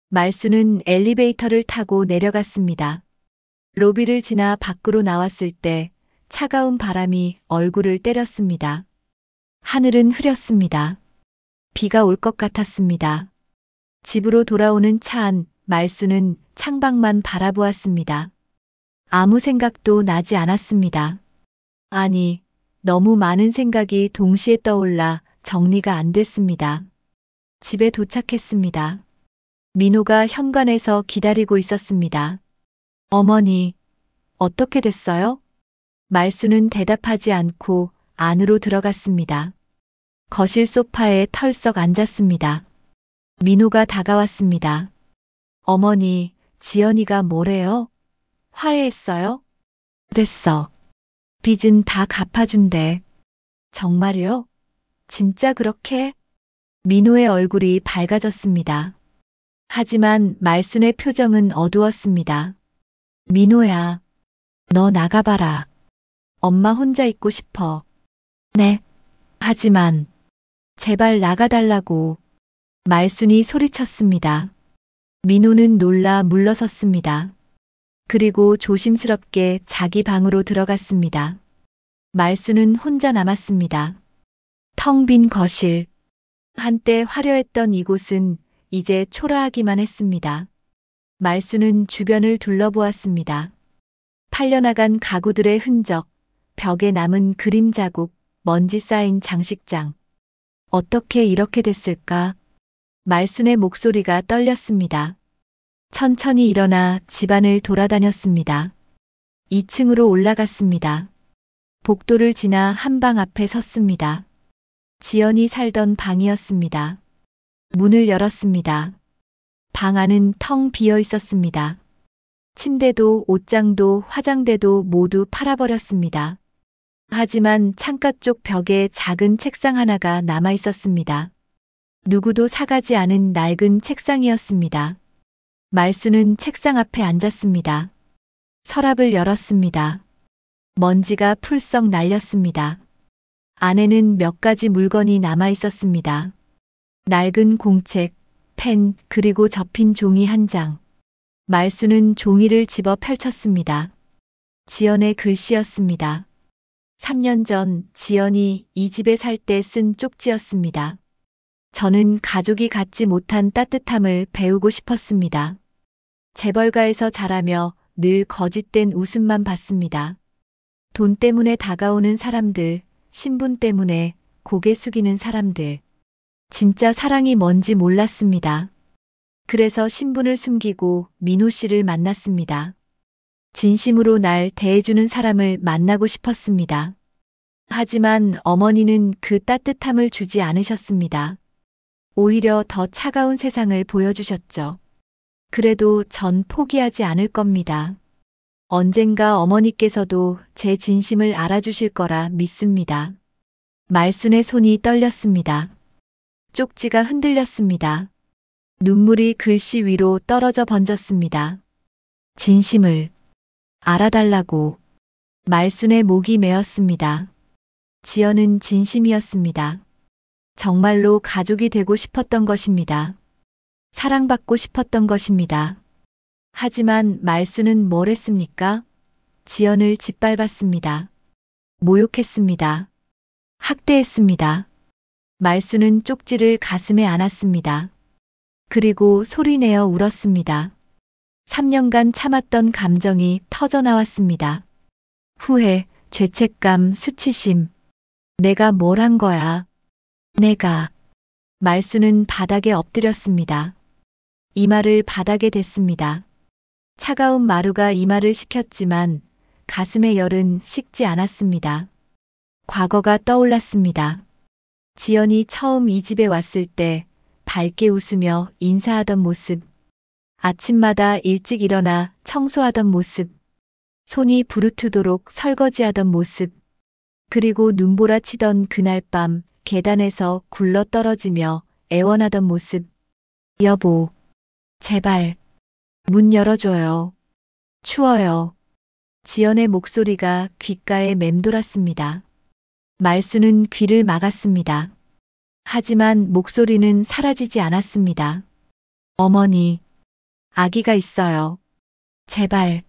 말수는 엘리베이터를 타고 내려갔습니다. 로비를 지나 밖으로 나왔을 때 차가운 바람이 얼굴을 때렸습니다. 하늘은 흐렸습니다. 비가 올 것 같았습니다. 집으로 돌아오는 차 안 말수는 창밖만 바라보았습니다. 아무 생각도 나지 않았습니다. 아니, 너무 많은 생각이 동시에 떠올라 정리가 안 됐습니다. 집에 도착했습니다. 민호가 현관에서 기다리고 있었습니다. 어머니, 어떻게 됐어요? 말수는 대답하지 않고 안으로 들어갔습니다. 거실 소파에 털썩 앉았습니다. 민호가 다가왔습니다. 어머니, 지연이가 뭐래요? 화해했어요? 됐어. 빚은 다 갚아준대. 정말요? 진짜 그렇게? 민호의 얼굴이 밝아졌습니다. 하지만 말순의 표정은 어두웠습니다. 민호야, 너 나가봐라. 엄마 혼자 있고 싶어. 네. 하지만 제발 나가달라고. 말순이 소리쳤습니다. 민호는 놀라 물러섰습니다. 그리고 조심스럽게 자기 방으로 들어갔습니다. 말순은 혼자 남았습니다. 텅 빈 거실. 한때 화려했던 이곳은 이제 초라하기만 했습니다. 말순은 주변을 둘러보았습니다. 팔려나간 가구들의 흔적, 벽에 남은 그림 자국, 먼지 쌓인 장식장. 어떻게 이렇게 됐을까? 말순의 목소리가 떨렸습니다. 천천히 일어나 집안을 돌아다녔습니다. 2층으로 올라갔습니다. 복도를 지나 한방 앞에 섰습니다. 지연이 살던 방이었습니다. 문을 열었습니다. 방 안은 텅 비어 있었습니다. 침대도 옷장도 화장대도 모두 팔아버렸습니다. 하지만 창가 쪽 벽에 작은 책상 하나가 남아 있었습니다. 누구도 사가지 않은 낡은 책상이었습니다. 말순은 책상 앞에 앉았습니다. 서랍을 열었습니다. 먼지가 풀썩 날렸습니다. 안에는 몇 가지 물건이 남아 있었습니다. 낡은 공책, 펜, 그리고 접힌 종이 한 장. 말순은 종이를 집어 펼쳤습니다. 지연의 글씨였습니다. 3년 전 지연이 이 집에 살 때 쓴 쪽지였습니다. 저는 가족이 갖지 못한 따뜻함을 배우고 싶었습니다. 재벌가에서 자라며 늘 거짓된 웃음만 받습니다. 돈 때문에 다가오는 사람들, 신분 때문에 고개 숙이는 사람들. 진짜 사랑이 뭔지 몰랐습니다. 그래서 신분을 숨기고 민호 씨를 만났습니다. 진심으로 날 대해주는 사람을 만나고 싶었습니다. 하지만 어머니는 그 따뜻함을 주지 않으셨습니다. 오히려 더 차가운 세상을 보여주셨죠. 그래도 전 포기하지 않을 겁니다. 언젠가 어머니께서도 제 진심을 알아주실 거라 믿습니다. 말순의 손이 떨렸습니다. 쪽지가 흔들렸습니다. 눈물이 글씨 위로 떨어져 번졌습니다. 진심을 알아달라고. 말순의 목이 메었습니다. 지연은 진심이었습니다. 정말로 가족이 되고 싶었던 것입니다. 사랑받고 싶었던 것입니다. 하지만 말순은 뭘 했습니까? 지연을 짓밟았습니다. 모욕했습니다. 학대했습니다. 말순은 쪽지를 가슴에 안았습니다. 그리고 소리내어 울었습니다. 3년간 참았던 감정이 터져나왔습니다. 후회, 죄책감, 수치심. 내가 뭘 한 거야? 내가. 말순은 바닥에 엎드렸습니다. 이마를 바닥에 댔습니다. 차가운 마루가 이마를 식혔지만 가슴의 열은 식지 않았습니다. 과거가 떠올랐습니다. 지연이 처음 이 집에 왔을 때 밝게 웃으며 인사하던 모습. 아침마다 일찍 일어나 청소하던 모습. 손이 부르트도록 설거지하던 모습. 그리고 눈보라 치던 그날 밤 계단에서 굴러 떨어지며 애원하던 모습. 여보, 제발 문 열어줘요. 추워요. 지연의 목소리가 귓가에 맴돌았습니다. 말순은 귀를 막았습니다. 하지만 목소리는 사라지지 않았습니다. 어머니, 아기가 있어요. 제발.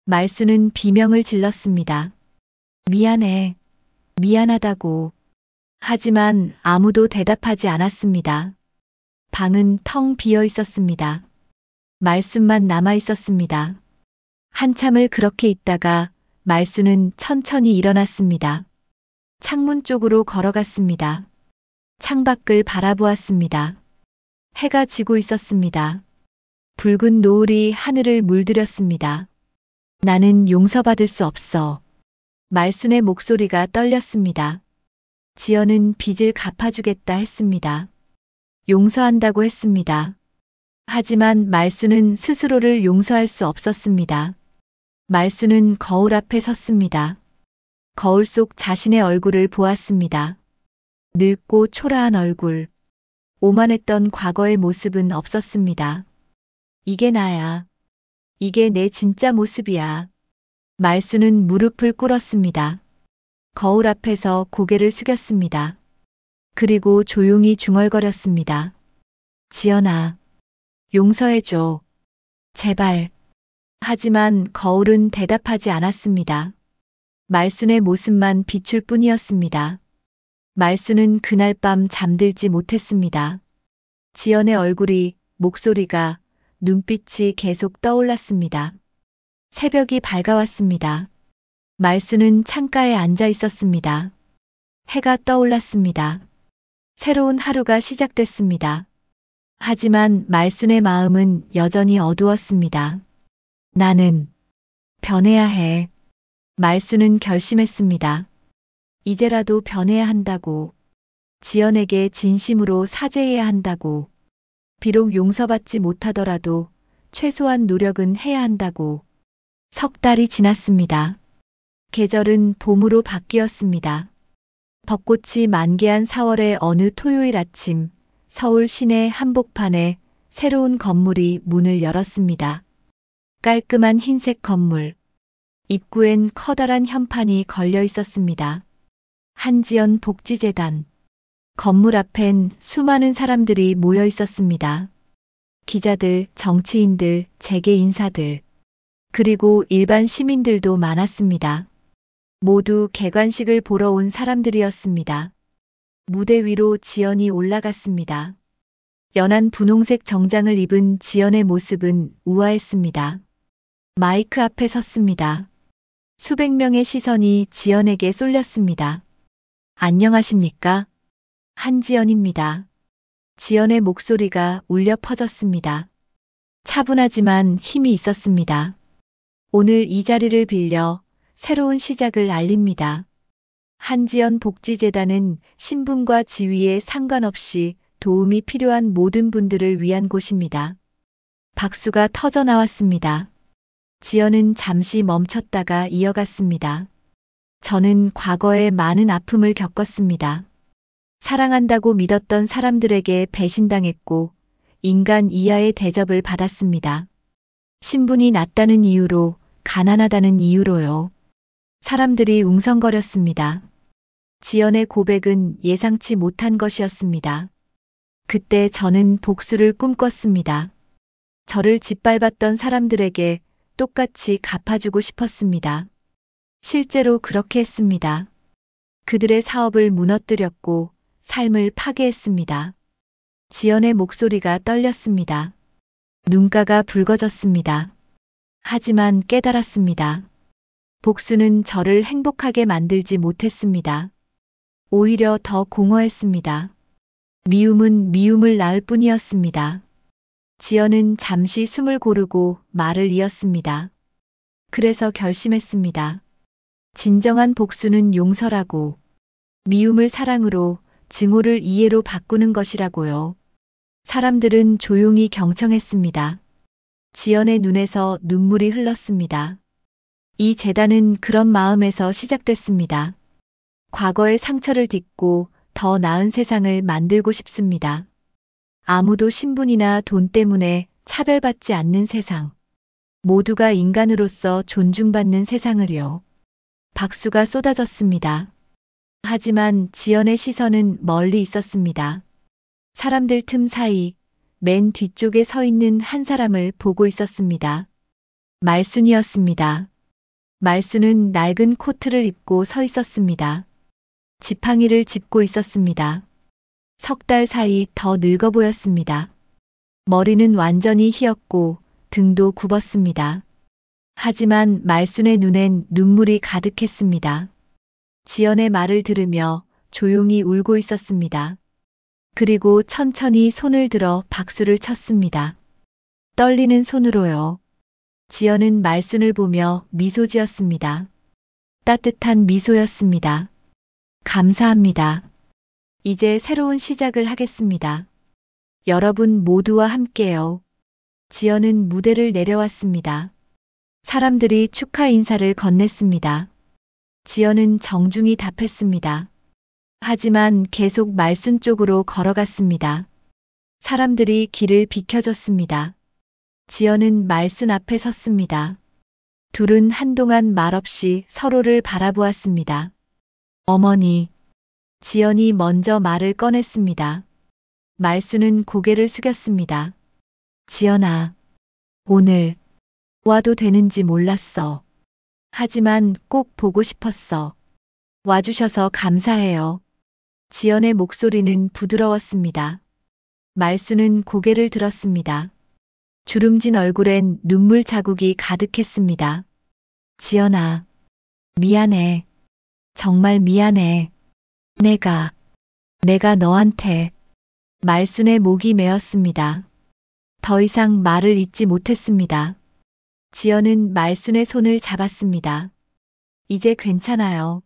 말순은 비명을 질렀습니다. 미안해. 미안하다고. 하지만 아무도 대답하지 않았습니다. 방은 텅 비어 있었습니다. 말순만 남아 있었습니다. 한참을 그렇게 있다가 말순은 천천히 일어났습니다. 창문 쪽으로 걸어갔습니다. 창밖을 바라보았습니다. 해가 지고 있었습니다. 붉은 노을이 하늘을 물들였습니다. 나는 용서받을 수 없어. 말순의 목소리가 떨렸습니다. 지연은 빚을 갚아주겠다 했습니다. 용서한다고 했습니다. 하지만 말순은 스스로를 용서할 수 없었습니다. 말순은 거울 앞에 섰습니다. 거울 속 자신의 얼굴을 보았습니다. 늙고 초라한 얼굴. 오만했던 과거의 모습은 없었습니다. 이게 나야. 이게 내 진짜 모습이야. 말순은 무릎을 꿇었습니다. 거울 앞에서 고개를 숙였습니다. 그리고 조용히 중얼거렸습니다. 지연아, 용서해줘. 제발. 하지만 거울은 대답하지 않았습니다. 말순의 모습만 비출 뿐이었습니다. 말순은 그날 밤 잠들지 못했습니다. 지연의 얼굴이, 목소리가, 눈빛이 계속 떠올랐습니다. 새벽이 밝아왔습니다. 말순은 창가에 앉아 있었습니다. 해가 떠올랐습니다. 새로운 하루가 시작됐습니다. 하지만 말순의 마음은 여전히 어두웠습니다. 나는 변해야 해. 말순은 결심했습니다. 이제라도 변해야 한다고. 지연에게 진심으로 사죄해야 한다고. 비록 용서받지 못하더라도 최소한 노력은 해야 한다고. 석 달이 지났습니다. 계절은 봄으로 바뀌었습니다. 벚꽃이 만개한 4월의 어느 토요일 아침, 서울 시내 한복판에 새로운 건물이 문을 열었습니다. 깔끔한 흰색 건물. 입구엔 커다란 현판이 걸려 있었습니다. 한지연 복지재단. 건물 앞엔 수많은 사람들이 모여 있었습니다. 기자들, 정치인들, 재계 인사들, 그리고 일반 시민들도 많았습니다. 모두 개관식을 보러 온 사람들이었습니다. 무대 위로 지연이 올라갔습니다. 연한 분홍색 정장을 입은 지연의 모습은 우아했습니다. 마이크 앞에 섰습니다. 수백 명의 시선이 지연에게 쏠렸습니다. 안녕하십니까? 한지연입니다. 지연의 목소리가 울려 퍼졌습니다. 차분하지만 힘이 있었습니다. 오늘 이 자리를 빌려 새로운 시작을 알립니다. 한지연 복지재단은 신분과 지위에 상관없이 도움이 필요한 모든 분들을 위한 곳입니다. 박수가 터져 나왔습니다. 지연은 잠시 멈췄다가 이어갔습니다. 저는 과거에 많은 아픔을 겪었습니다. 사랑한다고 믿었던 사람들에게 배신당했고 인간 이하의 대접을 받았습니다. 신분이 낮다는 이유로, 가난하다는 이유로요. 사람들이 웅성거렸습니다. 지연의 고백은 예상치 못한 것이었습니다. 그때 저는 복수를 꿈꿨습니다. 저를 짓밟았던 사람들에게 똑같이 갚아주고 싶었습니다. 실제로 그렇게 했습니다. 그들의 사업을 무너뜨렸고 삶을 파괴했습니다. 지연의 목소리가 떨렸습니다. 눈가가 붉어졌습니다. 하지만 깨달았습니다. 복수는 저를 행복하게 만들지 못했습니다. 오히려 더 공허했습니다. 미움은 미움을 낳을 뿐이었습니다. 지연은 잠시 숨을 고르고 말을 이었습니다. 그래서 결심했습니다. 진정한 복수는 용서라고, 미움을 사랑으로, 증오를 이해로 바꾸는 것이라고요. 사람들은 조용히 경청했습니다. 지연의 눈에서 눈물이 흘렀습니다. 이 재단은 그런 마음에서 시작됐습니다. 과거의 상처를 딛고 더 나은 세상을 만들고 싶습니다. 아무도 신분이나 돈 때문에 차별받지 않는 세상. 모두가 인간으로서 존중받는 세상을요. 박수가 쏟아졌습니다. 하지만 지연의 시선은 멀리 있었습니다. 사람들 틈 사이 맨 뒤쪽에 서 있는 한 사람을 보고 있었습니다. 말순이었습니다. 말순은 낡은 코트를 입고 서 있었습니다. 지팡이를 짚고 있었습니다. 석 달 사이 더 늙어 보였습니다. 머리는 완전히 휘었고 등도 굽었습니다. 하지만 말순의 눈엔 눈물이 가득했습니다. 지연의 말을 들으며 조용히 울고 있었습니다. 그리고 천천히 손을 들어 박수를 쳤습니다. 떨리는 손으로요. 지연은 말순을 보며 미소 지었습니다. 따뜻한 미소였습니다. 감사합니다. 이제 새로운 시작을 하겠습니다. 여러분 모두와 함께요. 지연은 무대를 내려왔습니다. 사람들이 축하 인사를 건넸습니다. 지연은 정중히 답했습니다. 하지만 계속 말순 쪽으로 걸어갔습니다. 사람들이 길을 비켜줬습니다. 지연은 말순 앞에 섰습니다. 둘은 한동안 말없이 서로를 바라보았습니다. 어머니, 지연이 먼저 말을 꺼냈습니다. 말수는 고개를 숙였습니다. 지연아, 오늘 와도 되는지 몰랐어. 하지만 꼭 보고 싶었어. 와주셔서 감사해요. 지연의 목소리는 부드러웠습니다. 말수는 고개를 들었습니다. 주름진 얼굴엔 눈물 자국이 가득했습니다. 지연아, 미안해. 정말 미안해. 내가 너한테. 말순의 목이 메었습니다. 더 이상 말을 잇지 못했습니다. 지연은 말순의 손을 잡았습니다. 이제 괜찮아요.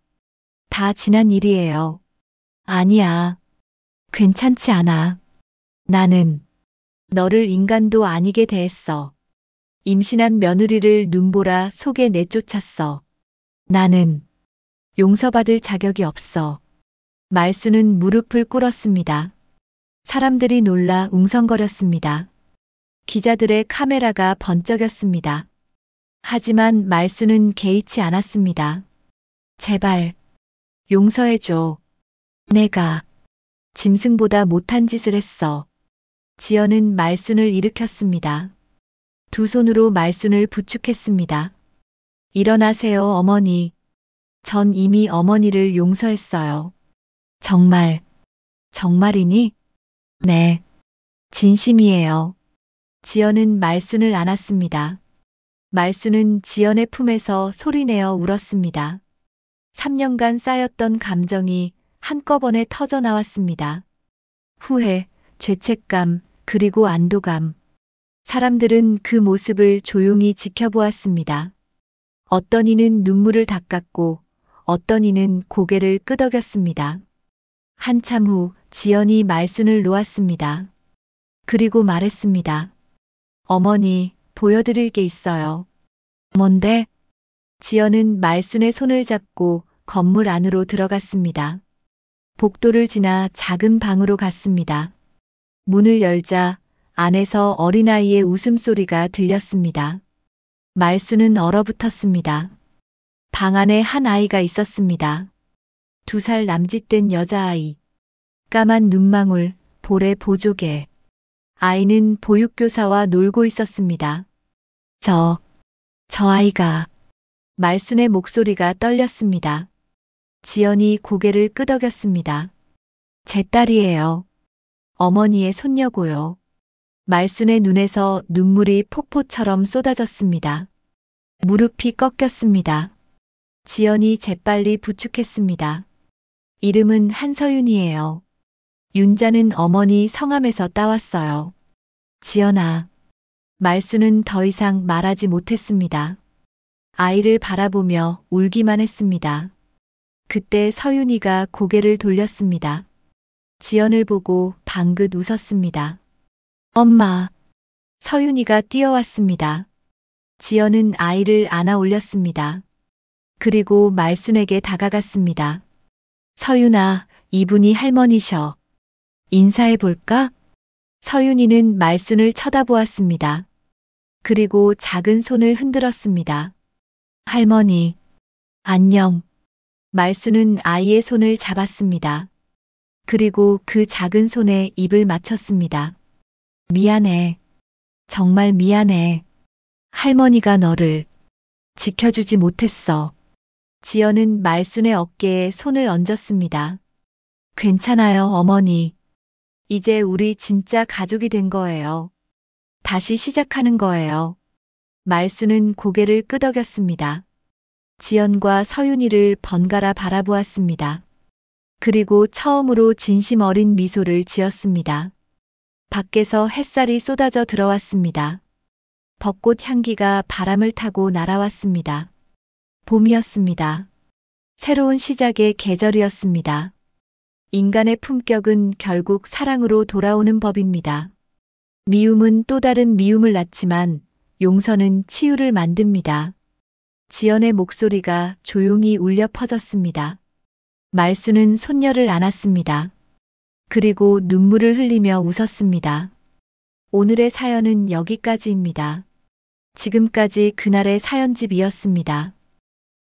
다 지난 일이에요. 아니야. 괜찮지 않아. 나는 너를 인간도 아니게 대했어. 임신한 며느리를 눈보라 속에 내쫓았어. 나는 용서받을 자격이 없어. 말수는 무릎을 꿇었습니다. 사람들이 놀라 웅성거렸습니다. 기자들의 카메라가 번쩍였습니다. 하지만 말수는 개의치 않았습니다. 제발 용서해줘. 내가 짐승보다 못한 짓을 했어. 지연은 말순을 일으켰습니다. 두 손으로 말순을 부축했습니다. 일어나세요, 어머니. 전 이미 어머니를 용서했어요. 정말이니? 네, 진심이에요. 지연은 말순을 안았습니다. 말순은 지연의 품에서 소리내어 울었습니다. 3년간 쌓였던 감정이 한꺼번에 터져 나왔습니다. 후회, 죄책감, 그리고 안도감. 사람들은 그 모습을 조용히 지켜보았습니다. 어떤 이는 눈물을 닦았고 어떤 이는 고개를 끄덕였습니다. 한참 후 지연이 말순을 놓았습니다. 그리고 말했습니다. 어머니, 보여드릴 게 있어요. 뭔데? 지연은 말순의 손을 잡고 건물 안으로 들어갔습니다. 복도를 지나 작은 방으로 갔습니다. 문을 열자 안에서 어린아이의 웃음소리가 들렸습니다. 말순은 얼어붙었습니다. 방 안에 한 아이가 있었습니다. 2살 남짓된 여자아이. 까만 눈망울, 볼에 보조개. 아이는 보육교사와 놀고 있었습니다. 저 아이가. 말순의 목소리가 떨렸습니다. 지연이 고개를 끄덕였습니다. 제 딸이에요. 어머니의 손녀고요. 말순의 눈에서 눈물이 폭포처럼 쏟아졌습니다. 무릎이 꺾였습니다. 지연이 재빨리 부축했습니다. 이름은 한서윤이에요. 윤자는 어머니 성함에서 따왔어요. 지연아. 말순은 더 이상 말하지 못했습니다. 아이를 바라보며 울기만 했습니다. 그때 서윤이가 고개를 돌렸습니다. 지연을 보고 방긋 웃었습니다. 엄마. 서윤이가 뛰어왔습니다. 지연은 아이를 안아 올렸습니다. 그리고 말순에게 다가갔습니다. 서윤아, 이분이 할머니셔. 인사해 볼까? 서윤이는 말순을 쳐다보았습니다. 그리고 작은 손을 흔들었습니다. 할머니, 안녕. 말순은 아이의 손을 잡았습니다. 그리고 그 작은 손에 입을 맞췄습니다. 미안해. 정말 미안해. 할머니가 너를 지켜주지 못했어. 지연은 말순의 어깨에 손을 얹었습니다. 괜찮아요, 어머니. 이제 우리 진짜 가족이 된 거예요. 다시 시작하는 거예요. 말순은 고개를 끄덕였습니다. 지연과 서윤이를 번갈아 바라보았습니다. 그리고 처음으로 진심 어린 미소를 지었습니다. 밖에서 햇살이 쏟아져 들어왔습니다. 벚꽃 향기가 바람을 타고 날아왔습니다. 봄이었습니다. 새로운 시작의 계절이었습니다. 인간의 품격은 결국 사랑으로 돌아오는 법입니다. 미움은 또 다른 미움을 낳지만 용서는 치유를 만듭니다. 지연의 목소리가 조용히 울려 퍼졌습니다. 말순은 손녀를 안았습니다. 그리고 눈물을 흘리며 웃었습니다. 오늘의 사연은 여기까지입니다. 지금까지 그날의 사연집이었습니다.